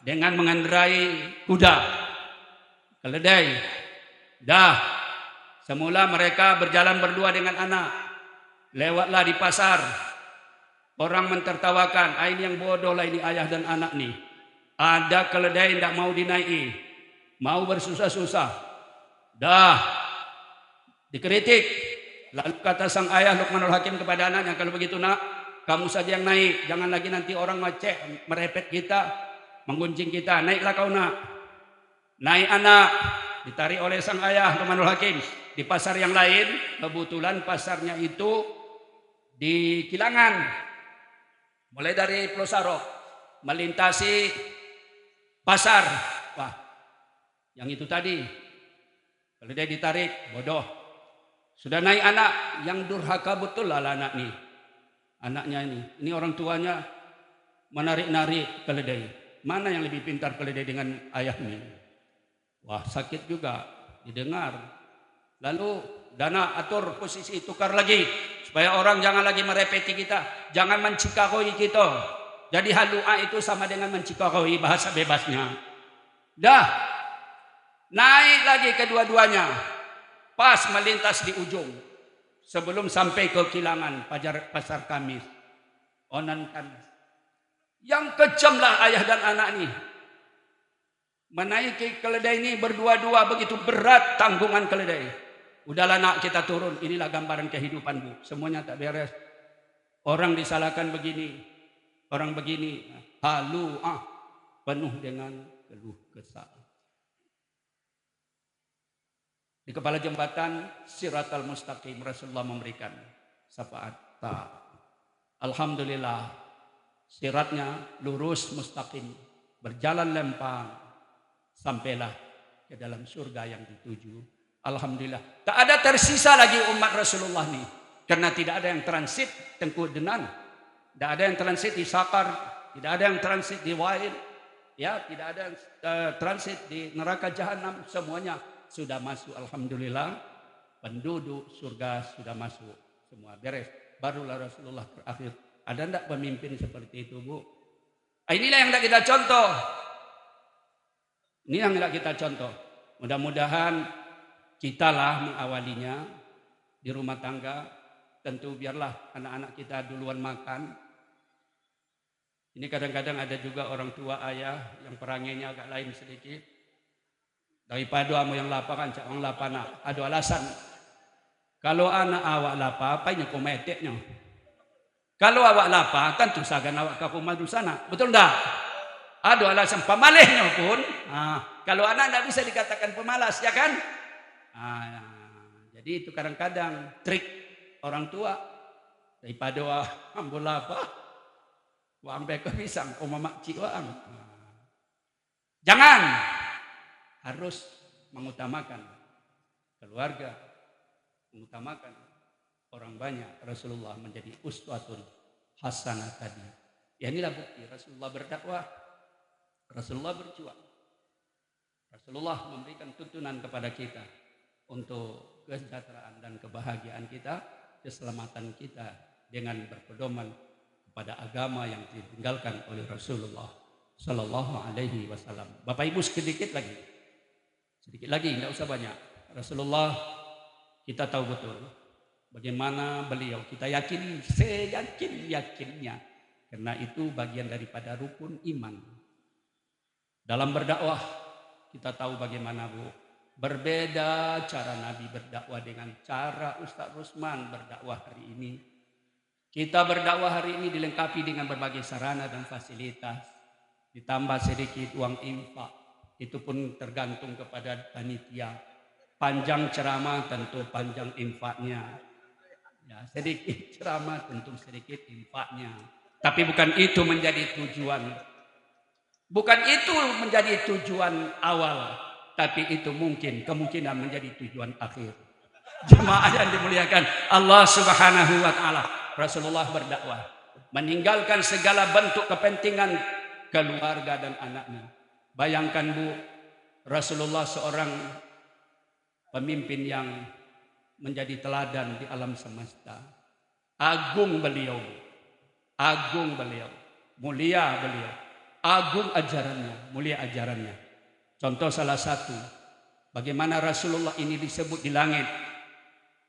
dengan mengendarai kuda, keledai. Semula mereka berjalan berdua dengan anak. Lewatlah di pasar. Orang mentertawakan, ini yang bodoh lah ini ayah dan anak nih. Ada keledai tidak mau dinaiki, mau bersusah-susah. Dikritik. Lalu kata sang ayah Luqmanul Hakim kepada anaknya, kalau begitu nak, kamu saja yang naik. Jangan lagi nanti orang ngecek, merepet kita, menggunjing kita. Naiklah kau nak. Naik anak. Ditarik oleh sang ayah Luqmanul Hakim. Di pasar yang lain, kebetulan pasarnya itu di Kilangan. Mulai dari Plosarok, melintasi pasar. Wah, yang itu tadi. Keledai ditarik, bodoh. Sudah naik anak, yang durhaka betul lah anak nih. Anaknya ini orang tuanya menarik-narik keledai. Mana yang lebih pintar keledai dengan ayahnya? Wah, sakit juga didengar. Lalu dana atur posisi tukar lagi supaya orang jangan lagi merepeti kita, jangan mencikahui kita. Jadi halu'a itu sama dengan mencikahui, bahasa bebasnya. Naik lagi kedua-duanya. Pas melintas di ujung. Sebelum sampai ke Kilangan, pasar Kamis. Onan Kamis. Yang kejam lah ayah dan anak ini. Menaiki keledai ini berdua-dua, begitu berat tanggungan keledai. Udahlah nak, kita turun. Inilah gambaran kehidupan, Bu. Semuanya tak beres. Orang disalahkan begini, orang begini. Penuh dengan keluh kesah. Di kepala jembatan Siratal Mustaqim, Rasulullah memberikan syafaat. Alhamdulillah, siratnya lurus mustaqim, berjalan lempang, sampailah ke dalam surga yang dituju. Alhamdulillah, tak ada tersisa lagi umat Rasulullah nih, karena tidak ada yang transit Tengku Denan, tidak ada yang transit di Sakar, tidak ada yang transit di Wail, ya, tidak ada yang transit di neraka Jahanam. Semuanya sudah masuk, alhamdulillah. Penduduk surga sudah masuk, semua beres. Barulah Rasulullah terakhir. Ada enggak pemimpin seperti itu, Bu? Inilah yang hendak kita contoh. Ini yang hendak kita contoh. Mudah-mudahan kita lah mengawalinya di rumah tangga. Tentu biarlah anak-anak kita duluan makan. Ini kadang-kadang ada juga orang tua ayah yang perangainya agak lain sedikit. Daripada amu yang lapar kan, cak orang lapar nak. Ada alasan. Kalau anak awak lapar, apa ini kometeknya? Kalau awak lapar, kan tusakan awak ke rumah di sana. Betul tak? Ada alasan pemalihnya pun. Kalau anak tidak bisa dikatakan pemalas, ya kan? Jadi itu kadang-kadang trik orang tua. Daripada ambil lapar, wang beko pisang, mamak cik wang. Jangan. Harus mengutamakan keluarga, mengutamakan orang banyak. Rasulullah menjadi uswatun hasanah tadi. Ya inilah bukti Rasulullah berdakwah, Rasulullah berjuang. Rasulullah memberikan tuntunan kepada kita untuk kesejahteraan dan kebahagiaan kita, keselamatan kita dengan berpedoman kepada agama yang ditinggalkan oleh Rasulullah Sallallahu Alaihi Wasallam. Bapak Ibu sedikit lagi, tidak usah banyak. Rasulullah kita tahu betul bagaimana beliau, kita yakin, seyakin-yakinnya, karena itu bagian daripada rukun iman. Dalam berdakwah kita tahu bagaimana berbeda cara Nabi berdakwah dengan cara Ustaz Rusman berdakwah hari ini. Kita berdakwah hari ini dilengkapi dengan berbagai sarana dan fasilitas, ditambah sedikit uang infak, itu pun tergantung kepada panitia. Panjang ceramah tentu panjang infaknya. Ya, sedikit ceramah tentu sedikit infaknya. Tapi bukan itu menjadi tujuan. Bukan itu menjadi tujuan awal, tapi itu kemungkinan menjadi tujuan akhir. Jemaah yang dimuliakan Allah Subhanahu wa taala, Rasulullah berdakwah, meninggalkan segala bentuk kepentingan keluarga dan anaknya. Bayangkan Bu, Rasulullah seorang pemimpin yang menjadi teladan di alam semesta. Agung beliau, mulia beliau. Agung ajarannya, mulia ajarannya. Contoh salah satu, bagaimana Rasulullah ini disebut di langit,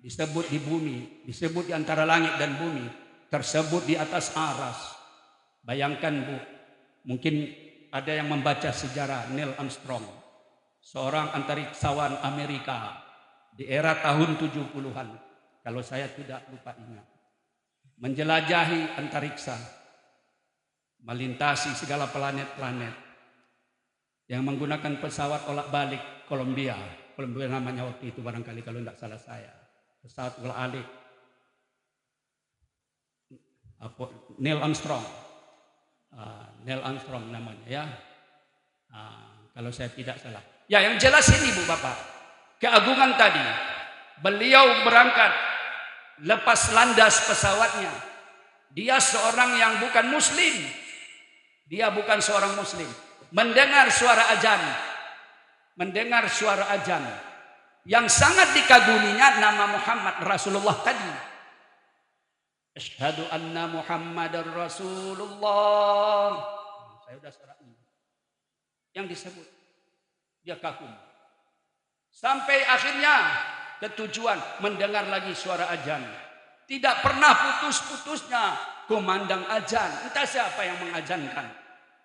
disebut di bumi, disebut di antara langit dan bumi, tersebut di atas aras. Bayangkan Bu, mungkin ada yang membaca sejarah Neil Armstrong, seorang antariksawan Amerika di era tahun 70-an, kalau saya tidak lupa ingat, menjelajahi antariksa, melintasi segala planet-planet yang menggunakan pesawat olak-balik Columbia namanya waktu itu barangkali kalau tidak salah saya, pesawat olak-alik Neil Armstrong namanya ya, kalau saya tidak salah ya. Yang jelas ini Bu Bapak, keagungan tadi, beliau berangkat lepas landas pesawatnya, dia seorang yang bukan muslim. Dia bukan seorang muslim. Mendengar suara azan yang sangat dikaguminya, nama Muhammad Rasulullah tadi. Asyhadu anna Muhammadar Rasulullah. Saya sudah suara ini. Yang disebut, dia kagum. Sampai akhirnya ke tujuan, mendengar lagi suara azan. Tidak pernah putus-putusnya kumandang azan. Entah siapa yang mengazankan,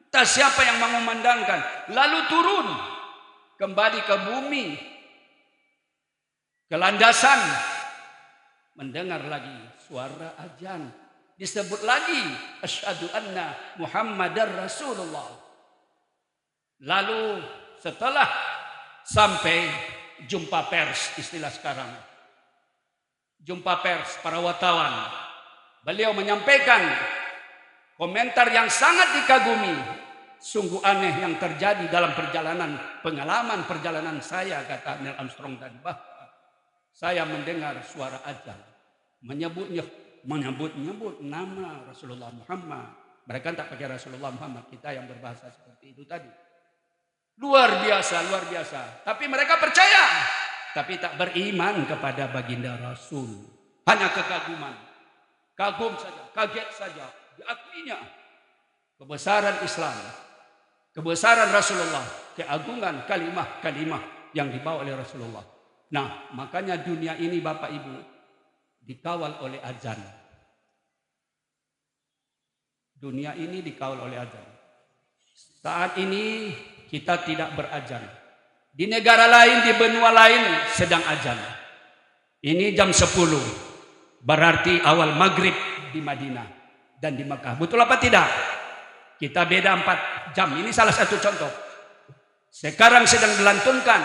entah siapa yang mengumandangkan. Lalu turun kembali ke bumi, ke landasan, mendengar lagi suara azan. Disebut lagi asyhadu anna Muhammadar Rasulullah. Lalu setelah sampai jumpa pers, istilah sekarang, jumpa pers, para wartawan, beliau menyampaikan komentar yang sangat dikagumi. Sungguh aneh yang terjadi dalam pengalaman perjalanan saya, kata Neil Armstrong tadi, bahwa saya mendengar suara azan menyebut nama Rasulullah Muhammad. Mereka tak pakai Rasulullah Muhammad, kita yang berbahasa seperti itu tadi. Luar biasa. Tapi mereka percaya, tapi tak beriman kepada baginda Rasul. Hanya kekaguman. Kagum saja, kaget saja. Diakuinya kebesaran Islam, kebesaran Rasulullah, keagungan kalimah-kalimah yang dibawa oleh Rasulullah. Nah, makanya dunia ini Bapak Ibu dikawal oleh azan. Dunia ini dikawal oleh azan. Saat ini kita tidak berazan. Di negara lain, di benua lain sedang azan. Ini jam 10. Berarti awal maghrib di Madinah dan di Mekah. Betul apa tidak? Kita beda 4 jam. Ini salah satu contoh. Sekarang sedang dilantunkan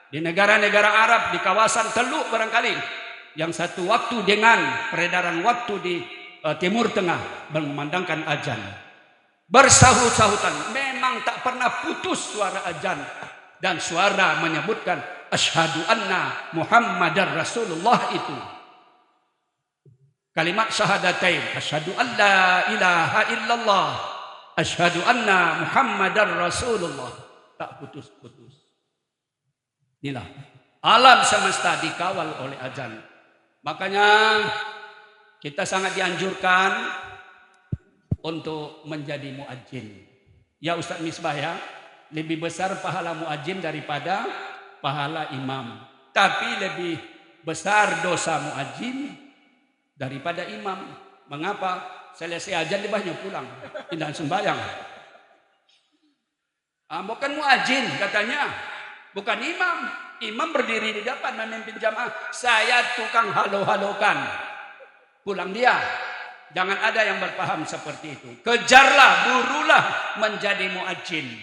di negara-negara Arab, di kawasan Teluk barangkali, yang satu waktu dengan peredaran waktu di Timur Tengah mengumandangkan azan. Bersahut-sahutan, memang tak pernah putus suara azan dan suara menyebutkan asyhadu anna Muhammadar Rasulullah itu. Kalimat syahadatain, asyhadu an la ilaha illallah, asyhadu anna Muhammadar Rasulullah. Tak putus-putus. Inilah alam semesta dikawal oleh azan. Makanya kita sangat dianjurkan untuk menjadi muadzin. Ya Ustaz Misbah ya, lebih besar pahala muadzin daripada pahala imam. Tapi lebih besar dosa muadzin daripada imam. Mengapa? Selesai azan dia banyak pulang, tidak sembahyang. Bukan muadzin katanya, bukan imam. Imam berdiri di depan memimpin jamaah. Saya tukang halo-halokan. Pulang dia. Jangan ada yang berpaham seperti itu. Kejarlah, burulah menjadi muadzin.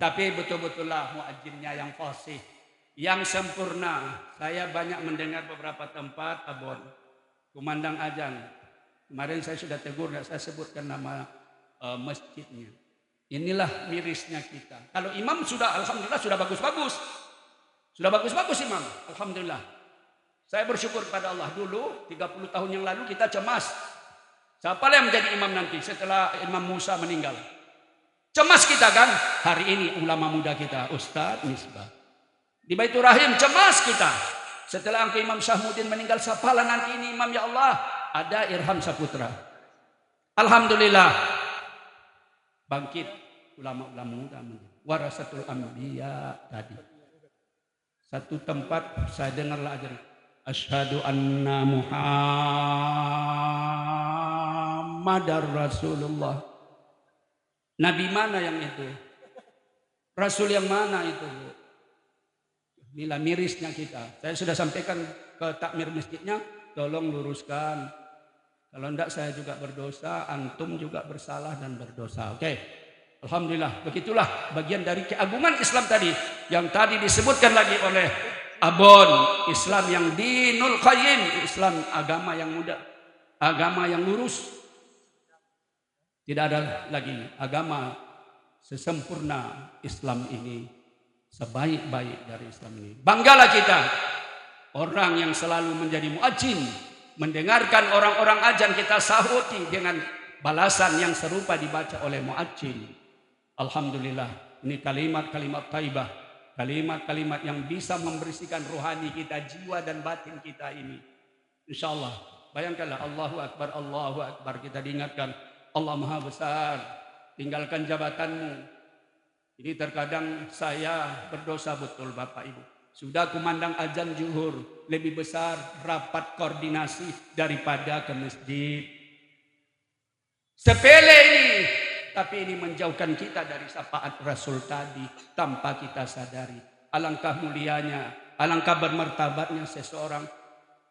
Tapi betul-betullah muadzinnya yang fasih, yang sempurna. Saya banyak mendengar beberapa tempat abon kumandang azan. Kemarin saya sudah tegur, saya sebutkan nama masjidnya. Inilah mirisnya kita. Kalau imam sudah, alhamdulillah sudah bagus-bagus. Sudah bagus-bagus imam, alhamdulillah. Saya bersyukur pada Allah. Dulu 30 tahun yang lalu kita cemas. Siapa yang menjadi imam nanti setelah Imam Musa meninggal? Cemas kita kan? Hari ini ulama muda kita, Ustaz Misbah. Di Baitur Rahim cemas kita. Setelah Angka Imam Syahmudin meninggal, siapalah nanti ini imam ya Allah? Ada Irham Saputra. Alhamdulillah. Bangkit ulama-ulama muda. Warasatul Anbiya tadi. Satu tempat saya dengarlah ajar. Asyhadu anna Muhammadar Rasulullah. Nabi mana yang itu? Rasul yang mana itu? Inilah mirisnya kita. Saya sudah sampaikan ke takmir masjidnya, tolong luruskan. Kalau tidak saya juga berdosa, antum juga bersalah dan berdosa. Oke. Alhamdulillah, begitulah bagian dari keagungan Islam tadi. Yang tadi disebutkan lagi oleh Abon, Islam yang dinul qayyim, Islam agama yang muda, agama yang lurus. Tidak ada lagi agama sesempurna Islam ini, sebaik-baik dari Islam ini. Banggalah kita, orang yang selalu menjadi muadzin, mendengarkan orang-orang azan kita sahuti dengan balasan yang serupa dibaca oleh muadzin. Alhamdulillah, ini kalimat-kalimat thayyibah, kalimat-kalimat yang bisa membersihkan rohani kita, jiwa dan batin kita ini. Insyaallah, bayangkanlah Allahu Akbar, kita diingatkan Allah Maha Besar, tinggalkan jabatanmu. Ini terkadang saya berdosa betul Bapak Ibu. Sudah kumandang azan zuhur, lebih besar rapat koordinasi daripada ke masjid. Sepele ini, tapi ini menjauhkan kita dari syafaat Rasul tadi tanpa kita sadari. Alangkah mulianya, alangkah bermartabatnya seseorang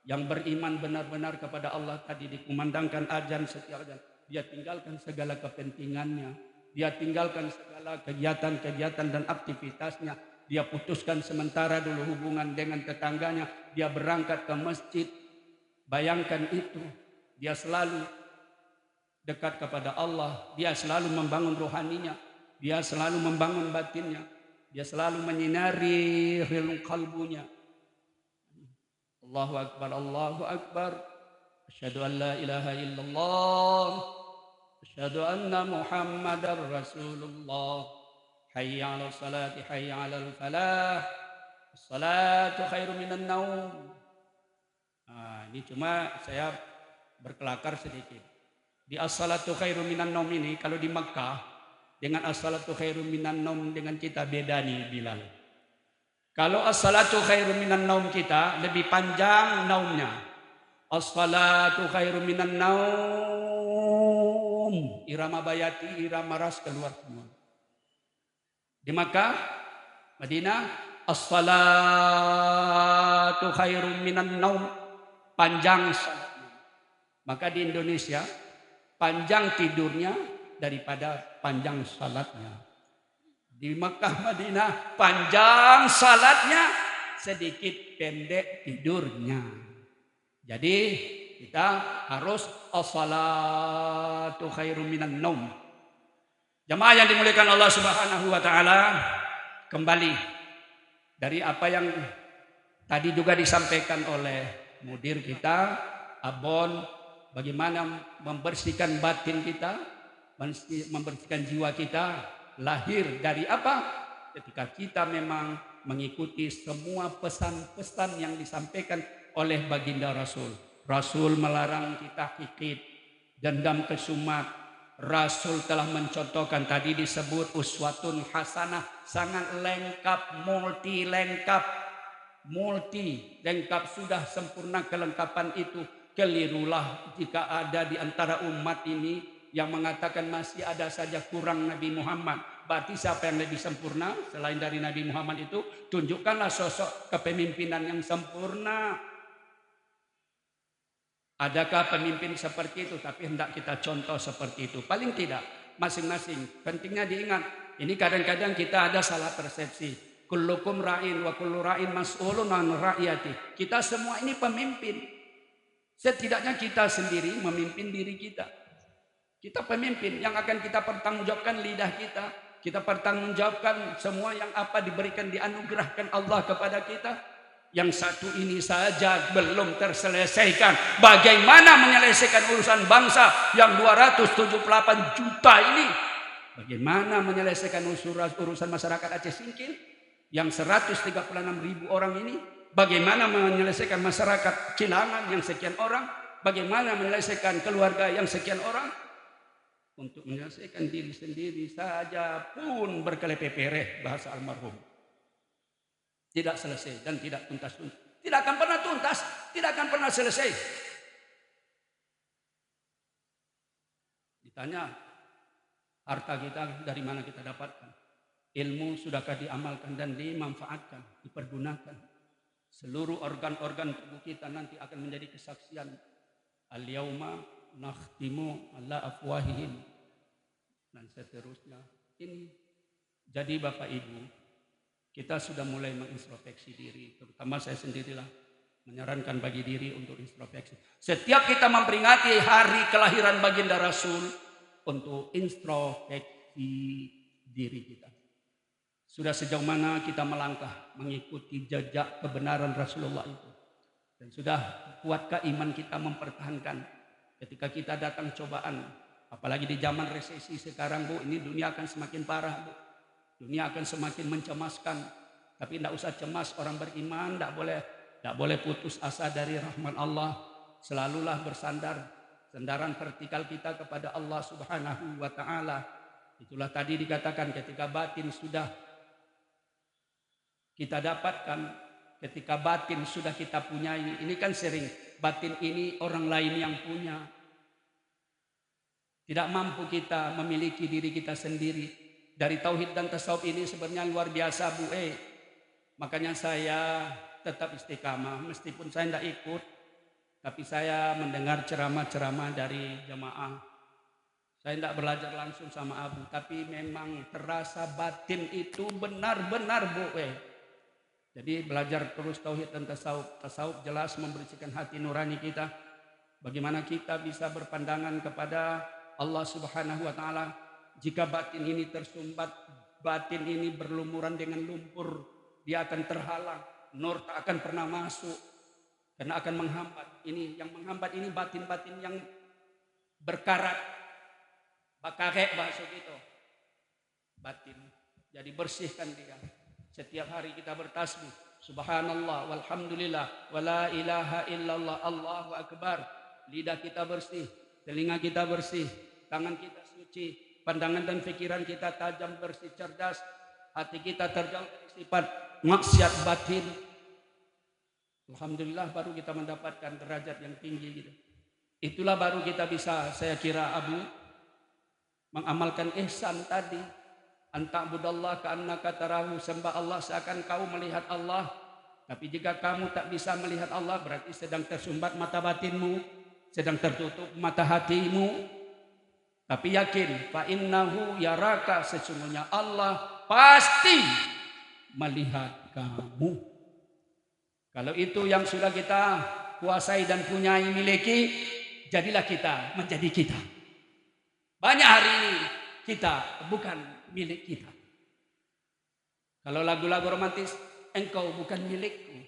yang beriman benar-benar kepada Allah tadi dikumandangkan azan setiap azan. Dia tinggalkan segala kepentingannya, dia tinggalkan segala kegiatan-kegiatan dan aktivitasnya. Dia putuskan sementara dulu hubungan dengan tetangganya. Dia berangkat ke masjid. Bayangkan itu. Dia selalu dekat kepada Allah. Dia selalu membangun rohaninya. Dia selalu membangun batinnya. Dia selalu menyinari relung kalbunya. Allahu Akbar, Allahu Akbar. Asyhadu an la ilaha illallah. Asyhadu anna Muhammadar Rasulullah. Hayya 'alal salati, hayya 'alal falah. As-salatu khairum minan naum. Ini cuma saya berkelakar sedikit. Di as-salatu khairum minan naum ini kalau di Makkah dengan as-salatu khairum minan naum dengan kita beda nih Bilal. Kalau as-salatu khairum minan naum kita lebih panjang naumnya. As-salatu khairum minan naum. Irama bayati, irama ras keluar semua. Di Makkah, Madinah, as-salatu khairum minan naum, panjang salatnya. Maka di Indonesia, panjang tidurnya daripada panjang salatnya. Di Makkah, Madinah, panjang salatnya, sedikit pendek tidurnya. Jadi kita harus as-salatu khairum minan naum. Jamaah yang dimuliakan Allah Subhanahu wa taala, kembali dari apa yang tadi juga disampaikan oleh mudir kita, abon, bagaimana membersihkan batin kita, membersihkan jiwa kita, lahir dari apa? Ketika kita memang mengikuti semua pesan-pesan yang disampaikan oleh baginda Rasul. Rasul melarang kita hikid, dendam kesumat. Rasul telah mencontohkan, tadi disebut uswatun hasanah, sangat lengkap, multi lengkap, sudah sempurna kelengkapan itu. Kelirulah jika ada di antara umat ini yang mengatakan masih ada saja kurang Nabi Muhammad. Berarti siapa yang lebih sempurna selain dari Nabi Muhammad itu? Tunjukkanlah sosok kepemimpinan yang sempurna. Adakah pemimpin seperti itu? Tapi hendak kita contoh seperti itu. Paling tidak masing-masing. Pentingnya diingat. Ini kadang-kadang kita ada salah persepsi. Kullukum ra'in wa kullu ra'in mas'ulun an ra'iyati. Kita semua ini pemimpin. Setidaknya kita sendiri memimpin diri kita. Kita pemimpin yang akan kita pertanggungjawabkan lidah kita. Kita pertanggungjawabkan semua yang apa diberikan, dianugerahkan Allah kepada kita. Yang satu ini saja belum terselesaikan. Bagaimana menyelesaikan urusan bangsa yang 278 juta ini? Bagaimana menyelesaikan urusan masyarakat Aceh Singkil yang 136 ribu orang ini? Bagaimana menyelesaikan masyarakat Cilangan yang sekian orang? Bagaimana menyelesaikan keluarga yang sekian orang? Untuk menyelesaikan diri sendiri saja pun berkelepepereh, bahasa almarhum. Tidak selesai dan tidak tuntas. Tidak akan pernah tuntas, tidak akan pernah selesai. Ditanya, harta kita dari mana kita dapatkan? Ilmu sudahkah diamalkan dan dimanfaatkan, dipergunakan? Seluruh organ-organ tubuh kita nanti akan menjadi kesaksian. Al-yauma nakhtimu ala afwahihim. Dan seterusnya. Ini jadi Bapak Ibu, kita sudah mulai mengintrospeksi diri, terutama saya sendirilah menyarankan bagi diri untuk introspeksi. Setiap kita memperingati hari kelahiran baginda Rasul, untuk introspeksi diri kita. Sudah sejauh mana kita melangkah mengikuti jejak kebenaran Rasulullah itu. Dan sudah kuatkah iman kita mempertahankan ketika kita datang cobaan. Apalagi di zaman resesi sekarang, Bu, ini dunia akan semakin parah, Bu. Dunia akan semakin mencemaskan. Tapi tidak usah cemas, orang beriman tidak boleh putus asa dari rahmat Allah. Selalulah bersandar, sandaran vertikal kita kepada Allah Subhanahu wa taala. Itulah tadi dikatakan ketika batin sudah kita dapatkan, ketika batin sudah kita punyai. Ini kan sering batin ini orang lain yang punya. Tidak mampu kita memiliki diri kita sendiri. Dari tauhid dan tasawuf ini sebenarnya luar biasa, Bu. Makanya saya tetap istiqamah. Meskipun saya tidak ikut, tapi saya mendengar ceramah-ceramah dari jemaah. Saya tidak belajar langsung sama Abu, tapi memang terasa batin itu benar-benar, Bu. Jadi belajar terus tauhid dan tasawuf. Tasawuf jelas membersihkan hati nurani kita. Bagaimana kita bisa berpandangan kepada Allah Subhanahu wa taala. Jika batin ini tersumbat, batin ini berlumuran dengan lumpur, dia akan terhalang, nur tak akan pernah masuk karena akan menghambat. Ini yang menghambat ini batin-batin yang berkarat, bakare bahasa gitu. Batin. Jadi bersihkan dia. Setiap hari kita bertasbih, subhanallah walhamdulillah wala ilaha illallah Allahu akbar. Lidah kita bersih, telinga kita bersih, tangan kita suci. Pandangan dan pikiran kita tajam, bersih, cerdas. Hati kita terjauh dari sifat maksiat batin. Alhamdulillah baru kita mendapatkan derajat yang tinggi gitu. Itulah baru kita bisa, saya kira Abu, mengamalkan ihsan tadi. Anta'budallah ka'annaka tarahu, sembah Allah seakan kau melihat Allah. Tapi jika kamu tak bisa melihat Allah, berarti sedang tersumbat mata batinmu, sedang tertutup mata hatimu. Tapi yakin, fa innahu yaraka, sesungguhnya Allah pasti melihat kamu. Kalau itu yang sudah kita kuasai dan punyai, miliki, jadilah kita menjadi kita. Banyak hari ini kita bukan milik kita. Kalau lagu-lagu romantis, engkau bukan milikku,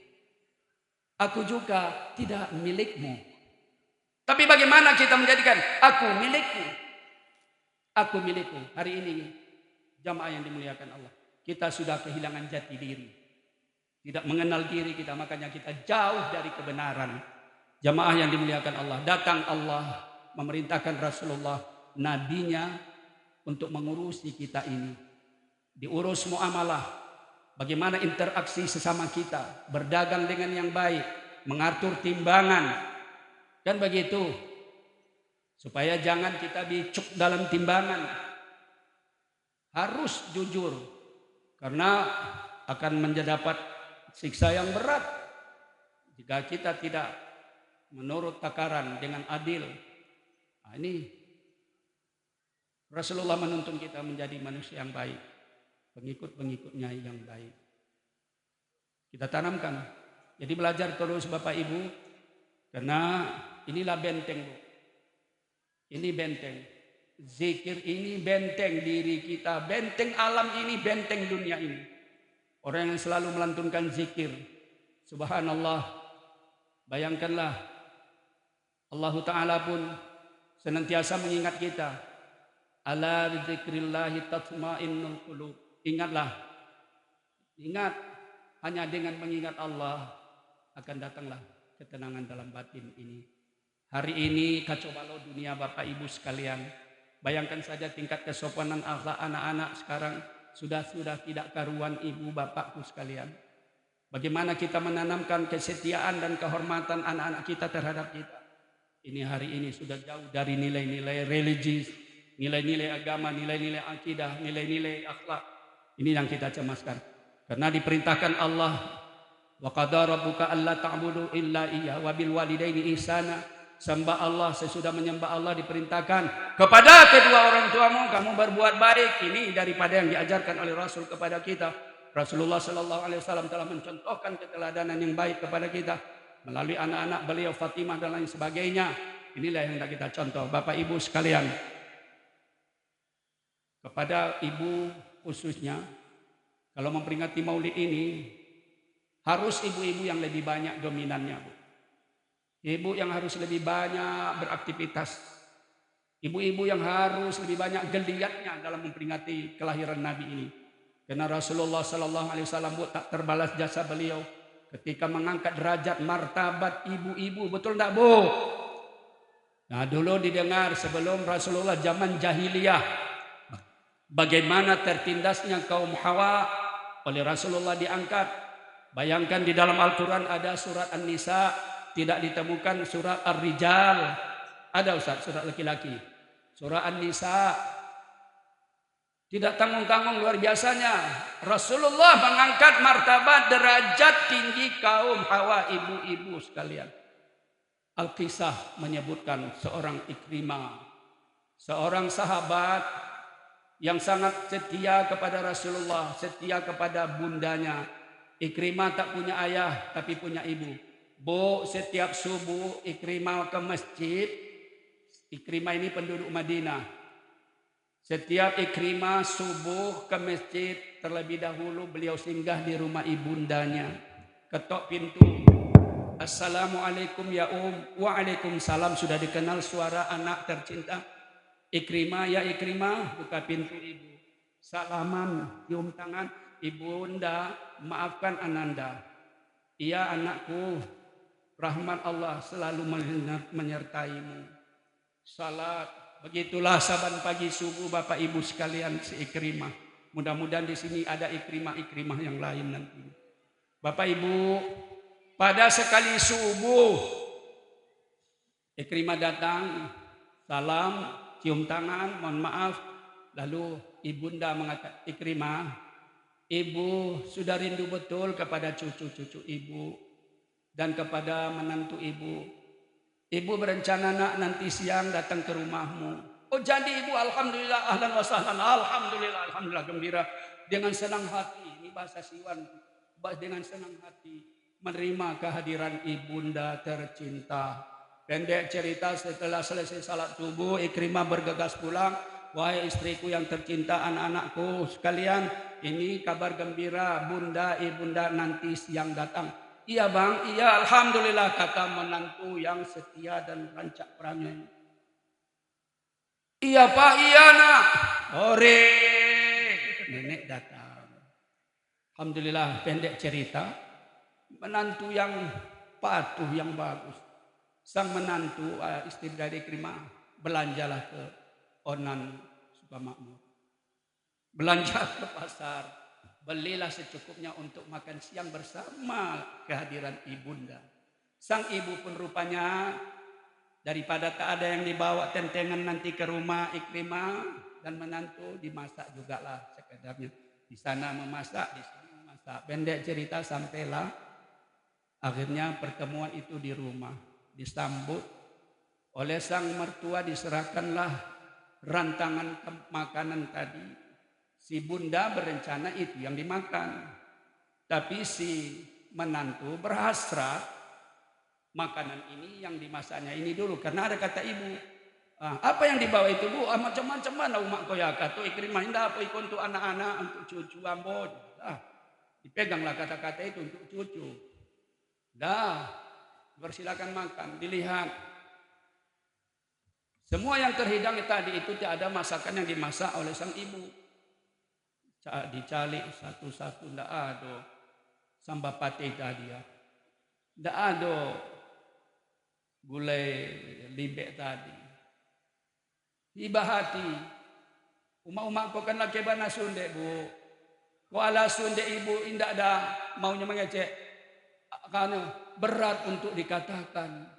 Aku juga tidak milikmu. Tapi bagaimana kita menjadikan aku milikku? Aku milikku. Hari ini jamaah yang dimuliakan Allah, kita sudah kehilangan jati diri. Tidak mengenal diri kita, makanya kita jauh dari kebenaran. Jamaah yang dimuliakan Allah, datang Allah memerintahkan Rasulullah, nabinya, untuk mengurusi kita ini. Diurus muamalah, bagaimana interaksi sesama kita, berdagang dengan yang baik, mengatur timbangan, kan begitu. Supaya jangan kita dicuk dalam timbangan. Harus jujur, karena akan mendapat siksa yang berat jika kita tidak menurut takaran dengan adil. Nah, ini Rasulullah menuntun kita menjadi manusia yang baik, pengikut-pengikutnya yang baik. Kita tanamkan. Jadi belajar terus Bapak Ibu, karena inilah benteng, Bu. Ini benteng. Zikir ini benteng diri kita, benteng alam ini, benteng dunia ini. Orang yang selalu melantunkan zikir, subhanallah, bayangkanlah Allah Ta'ala pun senantiasa mengingat kita. Ala bizikrillahi tatma'innul qulub. Ingatlah, ingat, hanya dengan mengingat Allah akan datanglah ketenangan dalam batin ini. Hari ini kacau balau dunia Bapak Ibu sekalian. Bayangkan saja tingkat kesopanan akhlak anak-anak sekarang sudah tidak karuan ibu bapakku sekalian. Bagaimana kita menanamkan kesetiaan dan kehormatan anak-anak kita terhadap kita. Ini hari ini sudah jauh dari nilai-nilai religius, nilai-nilai agama, nilai-nilai akidah, nilai-nilai akhlak. Ini yang kita cemaskan. Karena diperintahkan Allah, wa qadara rabbuka alla ta'budu illa iyyah wa bil walidaini ihsana. Sembah Allah, sesudah menyembah Allah diperintahkan kepada kedua orang tuamu kamu berbuat baik. Ini daripada yang diajarkan oleh Rasul kepada kita. Rasulullah Sallallahu Alaihi Wasallam telah mencontohkan keteladanan yang baik kepada kita melalui anak-anak beliau Fatimah dan lain sebagainya. Inilah yang kita contoh Bapak Ibu sekalian. Kepada ibu khususnya, kalau memperingati Maulid ini harus ibu-ibu yang lebih banyak dominannya, Bu. Ibu yang harus lebih banyak beraktivitas. Ibu-ibu yang harus lebih banyak geliatnya dalam memperingati kelahiran Nabi ini. Karena Rasulullah Sallallahu Alaihi Wasallam tak terbalas jasa beliau ketika mengangkat derajat martabat ibu-ibu. Betul tak, Bu? Nah, dulu didengar sebelum Rasulullah zaman jahiliyah, bagaimana tertindasnya kaum Hawa oleh Rasulullah diangkat. Bayangkan di dalam Al-Quran ada surat An-Nisa, tidak ditemukan surat Ar-Rijal. Ada Ustaz, surat laki-laki. Surah An-Nisa. Tidak tanggung-tanggung luar biasanya. Rasulullah mengangkat martabat derajat tinggi kaum Hawa, ibu-ibu sekalian. Al-Qisah menyebutkan seorang Ikrimah, seorang sahabat yang sangat setia kepada Rasulullah, setia kepada bundanya. Ikrimah tak punya ayah tapi punya ibu. Bu, setiap subuh Ikrimah ke masjid. Ikrimah ini penduduk Madinah. Setiap Ikrimah subuh ke masjid, terlebih dahulu beliau singgah di rumah ibundanya. Ketok pintu. Assalamualaikum ya Waalaikumsalam. Sudah dikenal suara anak tercinta. Ikrimah, ya Ikrimah, buka pintu ibu. Salaman, cium tangan. Ibunda, maafkan Ananda. Iya anakku, rahmat Allah selalu menyertaimu. Salat, begitulah saban pagi subuh Bapak Ibu sekalian si Ikrimah. Mudah-mudahan di sini ada Ikrimah yang lain nanti. Bapak Ibu, pada sekali subuh Ikrimah datang, salam, cium tangan, mohon maaf. Lalu ibunda mengatakan, Ikrimah, ibu sudah rindu betul kepada cucu-cucu ibu dan kepada menantu ibu. Ibu berencana nanti siang datang ke rumahmu. Oh jadi ibu, alhamdulillah, ahlan wa sahlan, alhamdulillah gembira. Dengan senang hati, ini bahasa Siwan, dengan senang hati menerima kehadiran ibunda tercinta. Pendek cerita, setelah selesai salat subuh, Ikrimah bergegas pulang. Wahai istriku yang tercinta, anak-anakku sekalian, ini kabar gembira, bunda, ibunda nanti siang datang. Iya bang, iya alhamdulillah, kata menantu yang setia dan rancak perangai. Iya pak, iya nak. Sore nenek datang. Alhamdulillah, pendek cerita, menantu yang patuh, yang bagus. Sang menantu istri dari Ikrimah belanjalah ke Onan Sukamakmur. Belanja ke pasar, belilah secukupnya untuk makan siang bersama kehadiran ibunda. Sang ibu pun rupanya daripada tak ada yang dibawa tentengan nanti ke rumah Ikrimah dan menantu, dimasak juga lah sekedarnya. Di sana memasak, di sini memasak. Pendek cerita, sampailah akhirnya pertemuan itu di rumah. Disambut oleh sang mertua, diserahkanlah rantangan makanan tadi. Si bunda berencana itu yang dimakan. Tapi si menantu berhasrat makanan ini yang dimasaknya ini dulu. Karena ada kata ibu, apa yang dibawa itu bu? Macam-macam mana umat koya kata Ikrimah, indah apa ikut untuk anak-anak, untuk cucu ambon. Dipeganglah kata-kata itu untuk cucu. Dah, bersilakan makan, dilihat. Semua yang terhidang tadi itu tidak ada masakan yang dimasak oleh sang ibu. Dicalik satu-satu, tidak ada. Sambal pate tadi ya. Tidak ada gulai libek tadi. Tiba hati. Umak-umak kau kan laki bana sunde bu. Kau ala sunde ibu indah dah maunya mengecek. Karena berat untuk dikatakan.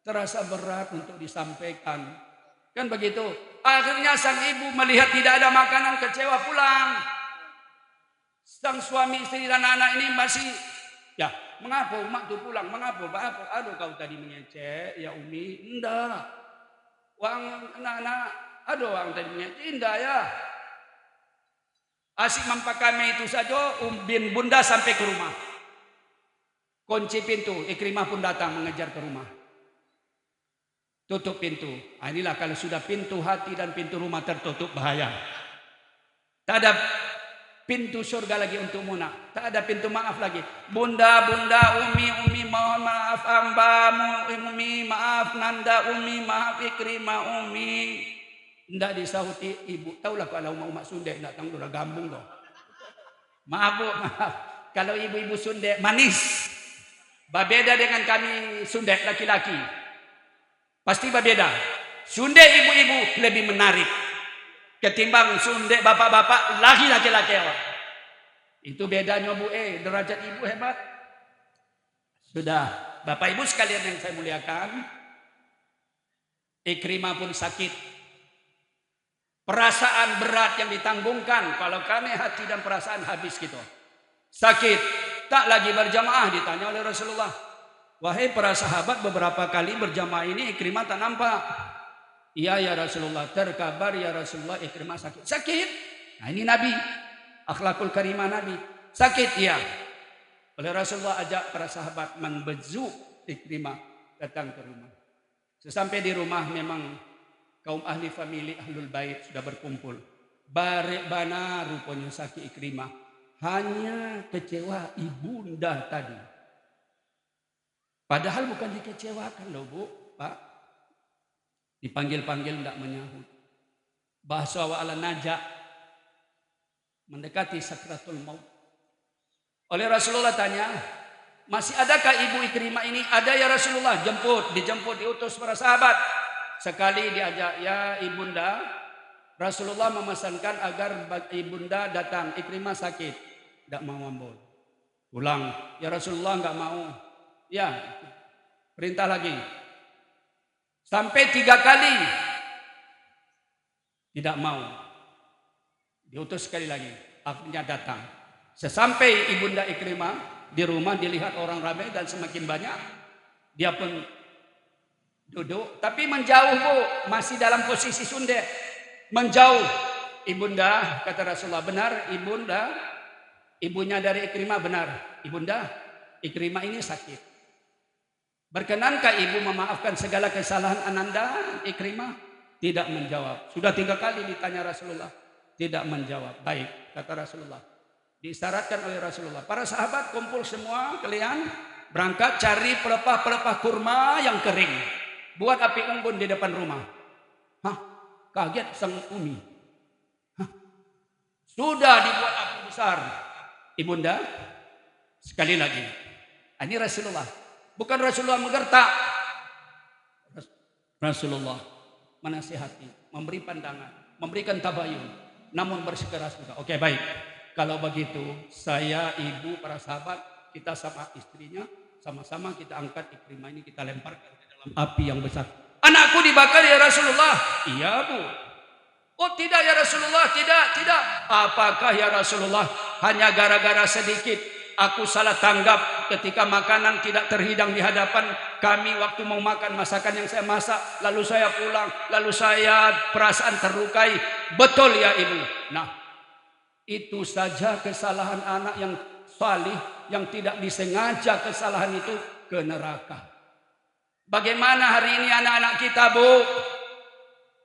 Terasa berat untuk disampaikan. Kan begitu. Akhirnya sang ibu melihat tidak ada makanan, kecewa pulang. Sang suami istri dan anak ini masih, ya mengapa umak tu pulang? Mengapa? Aduh kau tadi mengecek, ya Umi. Enggak. Wang anak-anak, aduh wang tadi mengecek, indah ya. Asik mempakame itu saja, bin bunda sampai ke rumah. Kunci pintu, Ikrimah pun datang mengejar ke rumah. Tutup pintu. Inilah kalau sudah pintu hati dan pintu rumah tertutup, bahaya. Tak ada pintu surga lagi untuk Muna. Tak ada pintu maaf lagi. Bunda, Umi, mohon maaf. Ambamu, Umi, maaf. Nanda, Umi, maaf. Ikrimah, Umi. Tidak disauti ibu. Taulah kalau umat Sunda tidak tahu dah gambung loh. Maaf bu, maaf. Kalau ibu-ibu Sunda manis. Berbeda dengan kami Sunda laki-laki. Pasti berbeda. Sunda ibu-ibu lebih menarik ketimbang Sunda bapak-bapak laki-laki awak. Itu bedanya bu. Derajat ibu hebat. Sudah, bapak ibu sekalian yang saya muliakan, Ikrimah pun sakit. Perasaan berat yang ditanggungkan. Kalau kami hati dan perasaan habis gitu. Sakit, tak lagi berjamaah. Ditanya oleh Rasulullah, wahai para sahabat, beberapa kali berjamaah ini Ikrimah tak nampak. Iya ya Rasulullah, terkabar ya Rasulullah Ikrimah sakit. Sakit? Nah ini Nabi, akhlakul karimah Nabi. Sakit? Iya. Oleh Rasulullah ajak para sahabat membezu Ikrimah datang ke rumah. Sesampai di rumah memang kaum ahli famili ahlul bait sudah berkumpul. Barek bana rupanya sakit Ikrimah. Hanya kecewa ibunda tadi. Padahal bukan dikecewakan loh bu, pak. Dipanggil-panggil tidak menyahut. Bahasa wa'ala najak. Mendekati sakratul maut. Oleh Rasulullah tanya, masih adakah ibu Ikrimah ini? Ada ya Rasulullah. Dijemput, diutus para sahabat. Sekali diajak, ya ibunda. Rasulullah memesankan agar ibunda datang. Ikrimah sakit. Tidak mau ambon. Pulang. Ya Rasulullah enggak mau. Ya, perintah lagi. Sampai 3 kali. Tidak mau. Diutus sekali lagi. Akhirnya datang. Sesampai ibunda Ikrimah di rumah, dilihat orang ramai dan semakin banyak. Dia pun duduk. Tapi menjauh bu. Masih dalam posisi Sunda. Menjauh. Ibunda, kata Rasulullah, benar ibunda. Ibunya dari Ikrimah benar. Ibunda, Ikrimah ini sakit. Berkenankah ibu memaafkan segala kesalahan ananda Ikrimah? Tidak menjawab. Sudah 3 kali ditanya Rasulullah. Tidak menjawab. Baik, kata Rasulullah. Disyaratkan oleh Rasulullah. Para sahabat kumpul semua kalian. berangkat cari pelepah-pelepah kurma yang kering. Buat api unggun di depan rumah. Hah? Kaget sang Umi. Hah? Sudah dibuat api besar. Ibunda, sekali lagi. Ini Rasulullah. Bukan Rasulullah menggertak. Rasulullah menasihati, memberi pandangan, memberikan tabayun, namun bersikeras juga. Oke, baik. Kalau begitu, saya, ibu, para sahabat, kita sama istrinya, sama-sama kita angkat Ikrimah ini, kita lemparkan ke dalam api yang besar. Anakku dibakar ya Rasulullah. Iya, Bu. Oh tidak ya Rasulullah, tidak. Apakah ya Rasulullah? Hanya gara-gara sedikit aku salah tanggap ketika makanan tidak terhidang di hadapan kami waktu mau makan masakan yang saya masak, lalu saya pulang, lalu saya perasaan terlukai. Betul ya Ibu. Nah, itu saja kesalahan anak yang salih yang tidak disengaja kesalahan itu ke neraka. Bagaimana hari ini anak-anak kita, Bu?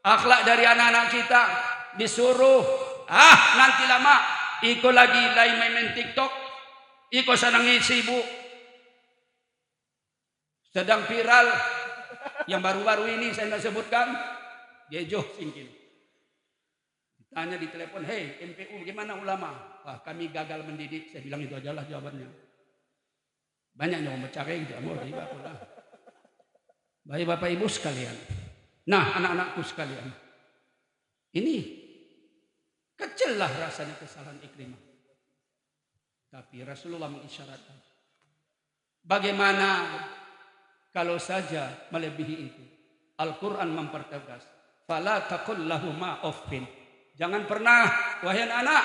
Akhlak dari anak-anak kita disuruh nanti lama iko lagi main TikTok, iko sedang isi Bu, sedang viral yang baru-baru ini saya tidak sebutkan, Gejo Singkil. Tanya di telepon, hei MPU gimana ulama? Wah kami gagal mendidik. Saya bilang itu aja lah jawabannya. Banyak yang mencari gitu, baik Bapak Ibu sekalian. Nah anak-anakku sekalian, ini kecillah rasanya kesalahan Ikrimah. Tapi Rasulullah mengisyaratkan, bagaimana kalau saja melebihi itu. Al-Quran mempertegas, fala taqul lahuma uffin. Jangan pernah, wahai anak,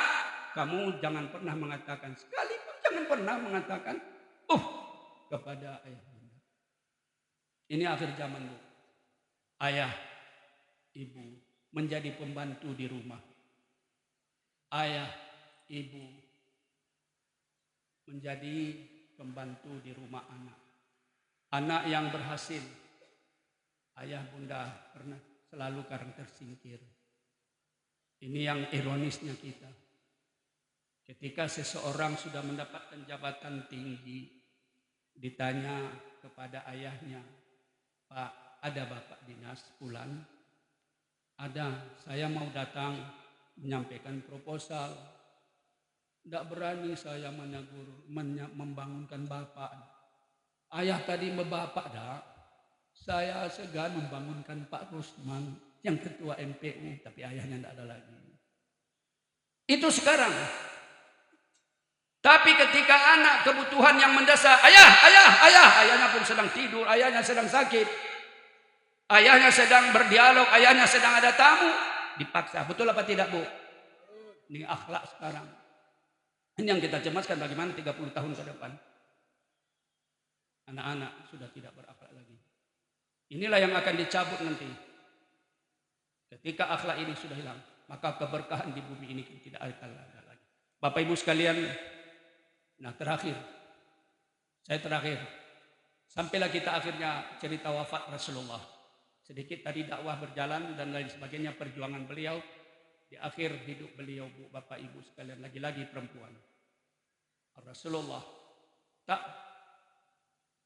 kamu jangan pernah mengatakan, sekalipun jangan pernah mengatakan kepada ayah bunda. Ini akhir zaman, Bu. Ayah, ibu menjadi pembantu di rumah. Ayah, ibu menjadi pembantu di rumah anak. Anak yang berhasil, ayah bunda pernah selalu karena tersingkir. Ini yang ironisnya kita. Ketika seseorang sudah mendapatkan jabatan tinggi, ditanya kepada ayahnya, Pak, ada Bapak Dinas Fulan? Ada, saya mau datang menyampaikan proposal. Tidak berani saya menegur, membangunkan Bapak. Ayah tadi Bapak dah. Saya segan membangunkan Pak Rusman yang ketua MPU, tapi ayahnya tidak ada lagi. Itu sekarang. Tapi ketika anak kebutuhan yang mendesak, ayahnya pun sedang tidur, ayahnya sedang sakit, ayahnya sedang berdialog, ayahnya sedang ada tamu, dipaksa. Betul apa tidak, Bu? Ini akhlak sekarang. Ini yang kita cemaskan bagaimana 30 tahun ke depan. Anak-anak sudah tidak berakhlak lagi. Inilah yang akan dicabut nanti. Ketika akhlak ini sudah hilang, maka keberkahan di bumi ini tidak akan ada lagi. Bapak Ibu sekalian, nah terakhir, sampailah kita akhirnya cerita wafat Rasulullah. Sedikit tadi dakwah berjalan dan lain sebagainya, perjuangan beliau. Di akhir hidup beliau, Bu, Bapak Ibu sekalian, lagi-lagi perempuan. Rasulullah tak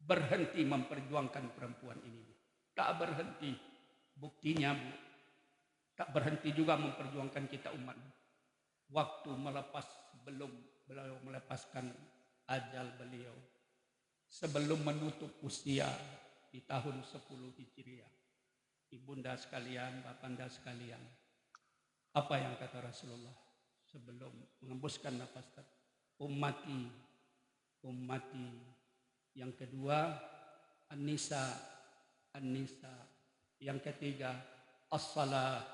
berhenti memperjuangkan perempuan ini, Bu. Tak berhenti. Buktinya, Bu, tak berhenti juga memperjuangkan kita umat. Waktu belum beliau melepaskan ajal beliau, sebelum menutup usia di tahun 10 Hijriah. Ibunda sekalian, Bapanda sekalian, apa yang kata Rasulullah sebelum mengembuskan nafas? Ummati. Yang kedua, An-Nisa. Yang ketiga, As-Salat.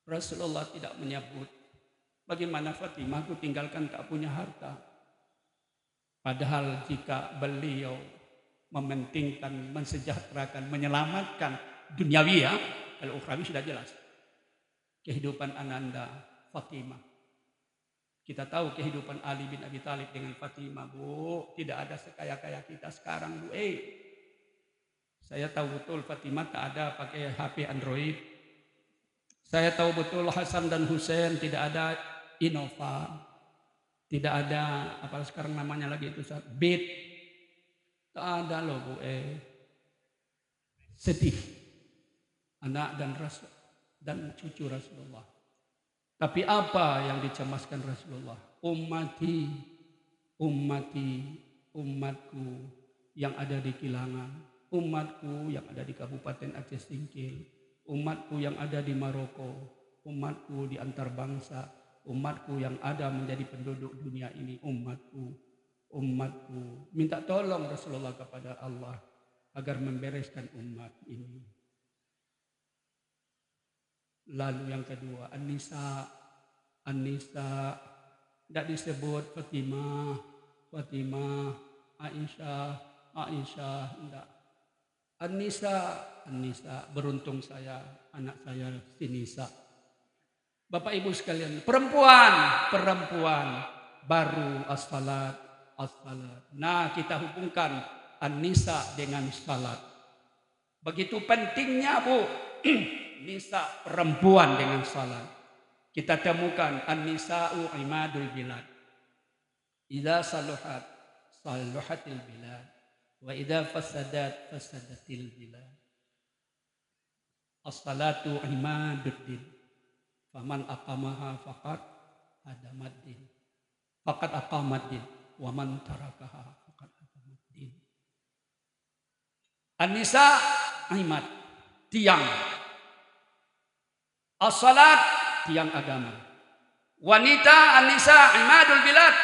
Rasulullah tidak menyebut bagaimana Fatimah itu tinggalkan tak punya harta. Padahal jika beliau mementingkan, mensejahterakan, menyelamatkan duniawi, kalau ukhrawi sudah jelas. Kehidupan Ananda Fatimah. Kita tahu kehidupan Ali bin Abi Thalib dengan Fatimah, Bu. Tidak ada sekaya-kaya kita sekarang, Bu. Saya tahu betul Fatimah tak ada pakai HP Android. Saya tahu betul Hasan dan Husain tidak ada Innova. Tidak ada apa sekarang namanya lagi itu beat. Tak ada loh Bu. Sedih anak dan cucu Rasulullah. Tapi apa yang dicemaskan Rasulullah? Umatku yang ada di Kilangan, umatku yang ada di Kabupaten Aceh Singkil, umatku yang ada di Maroko, umatku di antar bangsa, umatku yang ada menjadi penduduk dunia ini, umatku. Minta tolong Rasulullah kepada Allah agar membereskan umat ini. Lalu yang kedua, An-Nisa. Tidak disebut Fatimah, Aisyah, tidak. An-Nisa, beruntung saya, anak saya si Nisa. Bapak Ibu sekalian, perempuan baru as-salat. Nah, kita hubungkan An-Nisa dengan salat. Begitu pentingnya Bu, Nisa perempuan dengan salat. Kita temukan An-Nisa'u imadul bilad. Idza saluhatil bilad. Wa idza fasadatil bilad. As-salatu imaduddin. Faman aqamaha faqad adamaddin. Faqad aqamaddin. Wa man tarakaha faqad aqamaddin. An-Nisa imad, tiang. As-salat tiang agama. Wanita An-Nisa imadul bilad,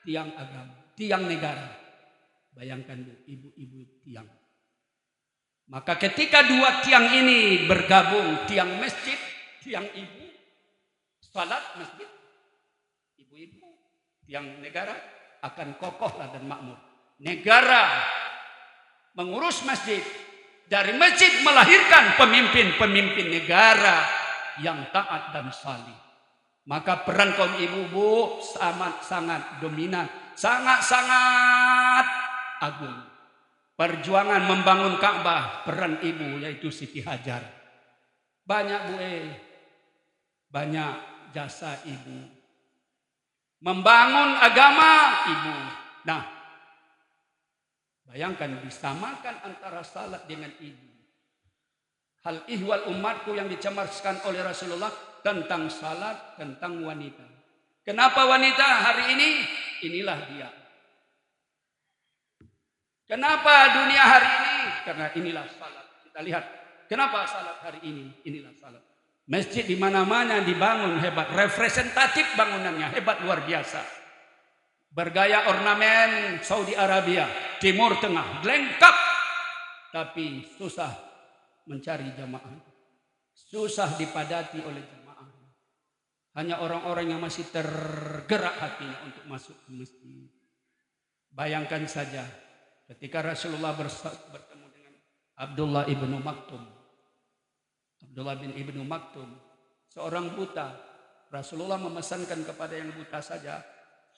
tiang agama, tiang negara. Bayangkan Bu, ibu-ibu tiang. Maka ketika dua tiang ini bergabung, tiang masjid, tiang ibu, salat masjid, ibu-ibu, tiang negara akan kokohlah dan makmur. Negara mengurus masjid, dari masjid melahirkan pemimpin negara yang taat dan salih. Maka peran kaum ibu Bu sangat dominan, sangat agung. Perjuangan membangun Ka'bah, peran ibu yaitu Siti Hajar. Banyak Bu, banyak jasa ibu. Membangun agama ibu. Nah, bayangkan disamakan antara salat dengan ibu. Hal ihwal umatku yang dicemaskan oleh Rasulullah tentang salat, tentang wanita. Kenapa wanita hari ini? Inilah dia. Kenapa dunia hari ini? Karena inilah salat. Kita lihat. Kenapa salat hari ini? Inilah salat. Masjid di mana-mana dibangun hebat. Representatif bangunannya hebat luar biasa. Bergaya ornamen Saudi Arabia, Timur Tengah, lengkap. Tapi susah mencari jamaah. Susah dipadati oleh jamaah. Hanya orang-orang yang masih tergerak hatinya untuk masuk ke masjid. Bayangkan saja ketika Rasulullah bertemu dengan Abdullah ibnu Maktum. Abdullah bin ibnu Maktum, seorang buta. Rasulullah memesankan kepada yang buta saja,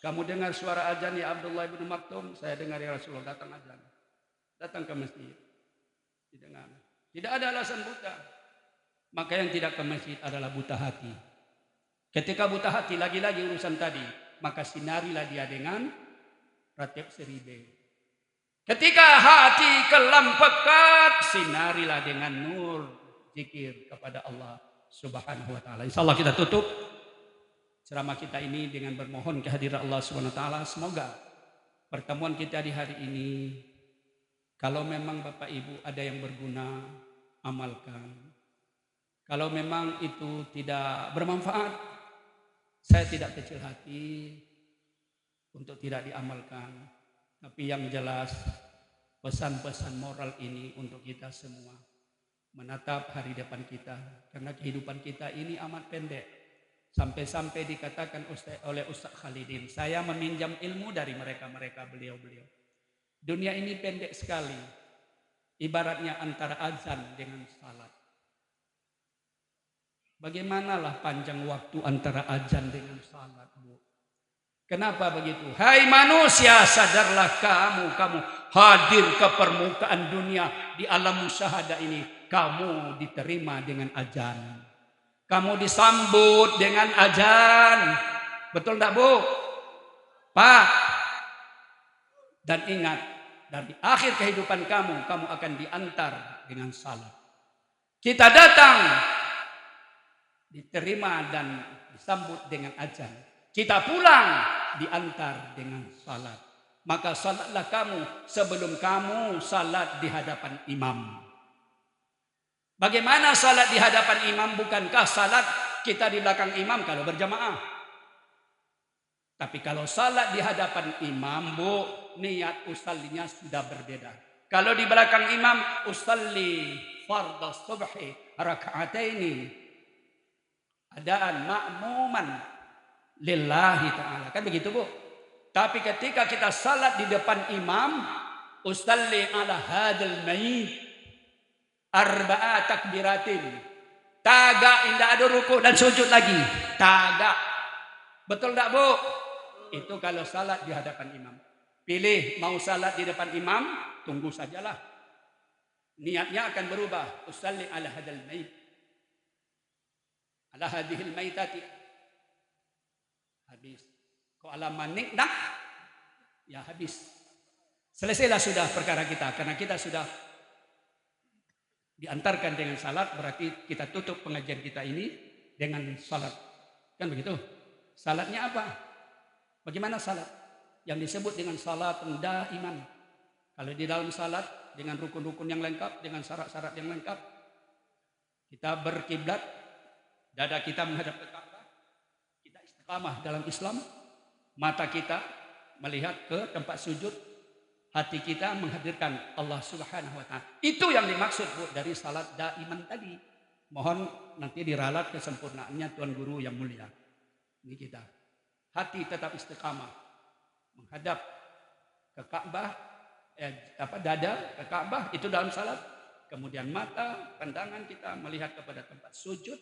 kamu dengar suara azan ya Abdullah ibnu Maktum? Saya dengar ya Rasulullah, datang azan. Datang ke masjid. Didengar. Tidak ada alasan buta. Maka yang tidak ke masjid adalah buta hati. Ketika buta hati, lagi-lagi urusan tadi, maka sinarilah dia dengan ratib seribe. Ketika hati kelam pekat, sinarilah dengan nur zikir kepada Allah Subhanahu wa taala. Insyaallah kita tutup ceramah kita ini dengan bermohon kehadiran Allah Subhanahu wa taala. Semoga pertemuan kita di hari ini, kalau memang Bapak Ibu ada yang berguna, amalkan. Kalau memang itu tidak bermanfaat, saya tidak kecil hati untuk tidak diamalkan. Tapi yang jelas pesan-pesan moral ini untuk kita semua. Menatap hari depan kita. Karena kehidupan kita ini amat pendek. Sampai-sampai dikatakan oleh Ustaz Khalidin, saya meminjam ilmu dari mereka-mereka beliau-beliau. Dunia ini pendek sekali. Ibaratnya antara azan dengan salat. Bagaimanalah panjang waktu antara azan dengan salat, Bu? Kenapa begitu? Hai manusia, sadarlah kamu hadir ke permukaan dunia di alam musyahada ini. Kamu diterima dengan azan. Kamu disambut dengan azan. Betul tak Bu? Tepat. Dan ingat, dari akhir kehidupan kamu akan diantar dengan salat. Kita datang, diterima dan disambut dengan azan. Kita pulang, diantar dengan salat. Maka salatlah kamu sebelum kamu salat di hadapan imam. Bagaimana salat di hadapan imam? Bukankah salat kita di belakang imam kalau berjamaah? Tapi kalau salat di hadapan imam, Bu, niat usallinya sudah berbeda. Kalau di belakang imam, usalli fardhu subhi raka'ataini. Adaan ma'muman lillahi ta'ala. Kan begitu, Bu? Tapi ketika kita salat di depan imam, usalli ala hadal mayit arba'a takbiratin. Tagak, tidak ada ruku dan sujud lagi. Tagak. Betul tak, Bu? Itu kalau salat di hadapan imam. Pilih mau salat di depan imam, tunggu sajalah. Niatnya akan berubah. Usalli ala hadal mayit. Ala hadihil mayitati. Habis. Kau ala manik nak? Ya habis. Selesailah sudah perkara kita. Karena kita sudah diantarkan dengan salat, berarti kita tutup pengajian kita ini dengan salat. Kan begitu? Salatnya apa? Bagaimana salat? Yang disebut dengan salat daiman. Kalau di dalam salat dengan rukun-rukun yang lengkap, dengan syarat-syarat yang lengkap, kita berkiblat, dada kita menghadap ke Ka'bah, kita istiqamah dalam Islam, mata kita melihat ke tempat sujud, hati kita menghadirkan Allah Subhanahu wa ta'ala. Itu yang dimaksud, Bu, dari salat daiman tadi. Mohon nanti diralat kesempurnaannya Tuan Guru yang mulia. Ini kita. Hati tetap istiqamah menghadap ke Ka'bah, dada ke Ka'bah, itu dalam salat. Kemudian mata, pandangan kita melihat kepada tempat sujud.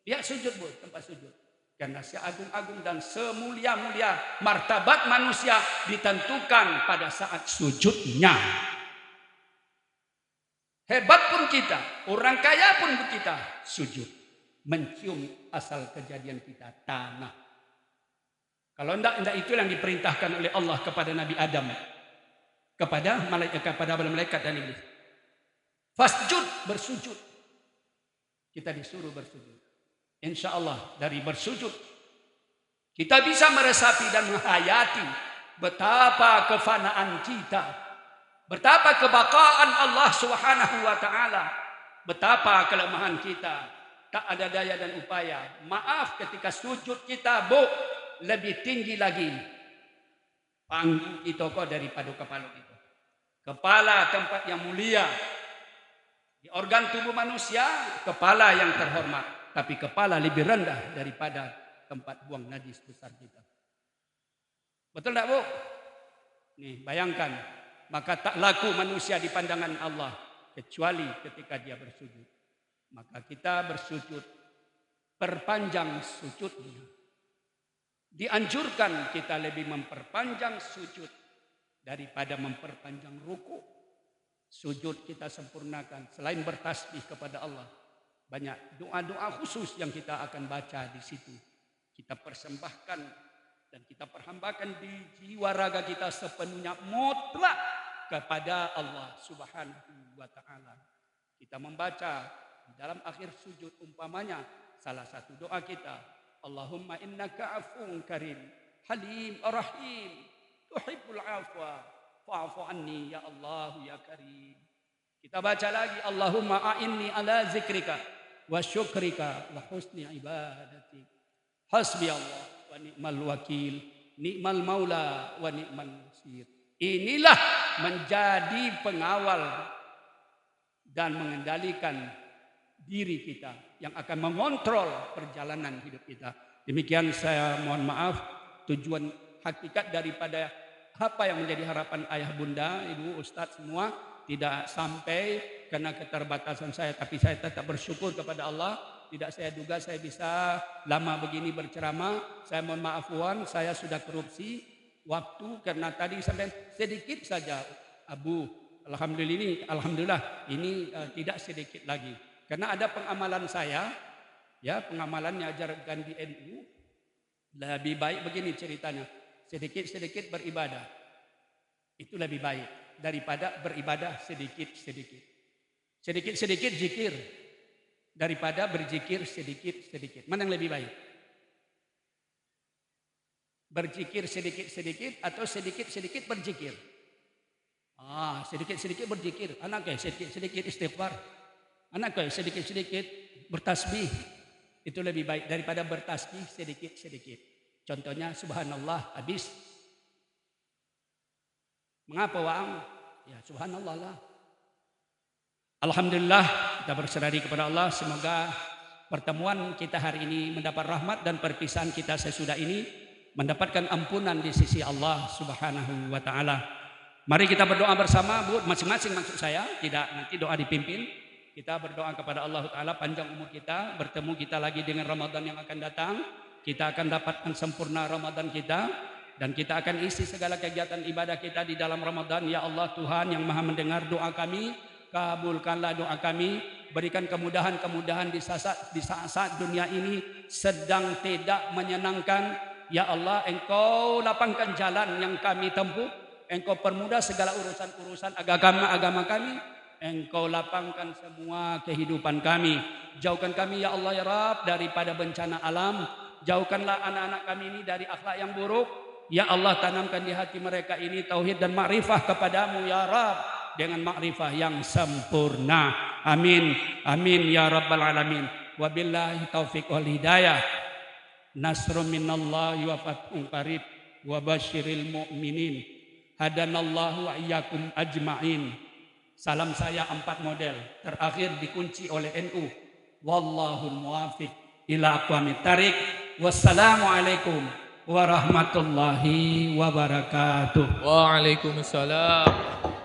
Ya sujud, Bu, tempat sujud. Karena seagung-agung dan semulia-mulia martabat manusia ditentukan pada saat sujudnya. Hebat pun kita, orang kaya pun kita sujud. Mencium asal kejadian kita tanah. Kalau tidak itu yang diperintahkan oleh Allah kepada Nabi Adam, kepada malaikat dan iblis. Fasjud, bersujud. Kita disuruh bersujud. Insya Allah dari bersujud kita bisa meresapi dan menghayati betapa kefanaan kita, betapa kebakaan Allah Subhanahu wa ta'ala, betapa kelemahan kita, tak ada daya dan upaya. Maaf ketika sujud kita, Bu, lebih tinggi lagi panggung itu kok daripada kepala itu. Kepala tempat yang mulia. Di organ tubuh manusia, kepala yang terhormat. Tapi kepala lebih rendah daripada tempat buang najis besar kita. Betul tak, Bu? Nih, bayangkan. Maka tak laku manusia di pandangan Allah kecuali ketika dia bersujud. Maka kita bersujud, perpanjang sujudnya. Dianjurkan kita lebih memperpanjang sujud daripada memperpanjang ruku. Sujud kita sempurnakan. Selain bertasbih kepada Allah, banyak doa-doa khusus yang kita akan baca di situ. Kita persembahkan dan kita perhambakan di jiwa raga kita sepenuhnya mutlak kepada Allah Subhanahu wa ta'ala. Kita membaca di dalam akhir sujud umpamanya salah satu doa kita, Allahumma innaka afuun karim, halim rahim, tuhibbul afwa, fa'fu anni ya Allah ya karim. Kita baca lagi, Allahumma a'inni ala zikrika wa syukrika wa husni ibadati. Hasbi Allah wa ni'mal wakil, ni'mal maula wa ni'mal nasir. Inilah menjadi pengawal dan mengendalikan diri kita yang akan mengontrol perjalanan hidup kita. Demikian saya mohon maaf, tujuan hakikat daripada apa yang menjadi harapan ayah bunda, ibu, ustadz semua tidak sampai karena keterbatasan saya, tapi saya tetap bersyukur kepada Allah. Tidak saya duga saya bisa lama begini berceramah. Saya mohon maaf, Wan, saya sudah korupsi waktu karena tadi sampai sedikit saja, Abu. Alhamdulillah ini tidak sedikit lagi. Karena ada pengamalan saya, ya pengamalannya ajarkan di NU. Lebih baik begini ceritanya. sedikit-sedikit beribadah. Itu lebih baik daripada beribadah sedikit-sedikit. Sedikit-sedikit zikir daripada berzikir sedikit-sedikit. Mana yang lebih baik? Berzikir sedikit-sedikit atau sedikit-sedikit berzikir? Sedikit-sedikit berzikir. Anak sedikit-sedikit istighfar. Anak sedikit-sedikit bertasbih. Itu lebih baik daripada bertasbih sedikit-sedikit. Contohnya subhanallah habis. Mengapa wa'ang? Ya subhanallah lah. Alhamdulillah kita berserah diri kepada Allah. Semoga pertemuan kita hari ini mendapat rahmat dan perpisahan kita sesudah ini mendapatkan ampunan di sisi Allah Subhanahu wa taala. Mari kita berdoa bersama, Bu, masing-masing maksud saya, tidak nanti doa dipimpin. Kita berdoa kepada Allah taala panjang umur kita, bertemu kita lagi dengan Ramadan yang akan datang. Kita akan dapatkan sempurna Ramadan kita dan kita akan isi segala kegiatan ibadah kita di dalam Ramadan. Ya Allah Tuhan yang Maha mendengar doa kami, kabulkanlah doa kami, berikan kemudahan-kemudahan di saat-saat dunia ini sedang tidak menyenangkan. Ya Allah, Engkau lapangkan jalan yang kami tempuh, Engkau permudah segala urusan-urusan agama kami, Engkau lapangkan semua kehidupan kami. Jauhkan kami ya Allah ya Rabb daripada bencana alam. Jauhkanlah anak-anak kami ini dari akhlak yang buruk. Ya Allah, tanamkan di hati mereka ini tauhid dan makrifah kepadamu ya Rabb, dengan makrifah yang sempurna. Amin. Amin ya Rabbal alamin. Wabillahi taufiq wal hidayah. Nasrun minallahi wa fathun qarib wa basyiril mu'minin. Hadanallahu wa iyyakum ajma'in. Salam saya 4 model. Terakhir dikunci oleh NU. Wallahul muwafiq ila aqwamit thariq. Wassalamualaikum warahmatullahi wabarakatuh. Waalaikumsalam.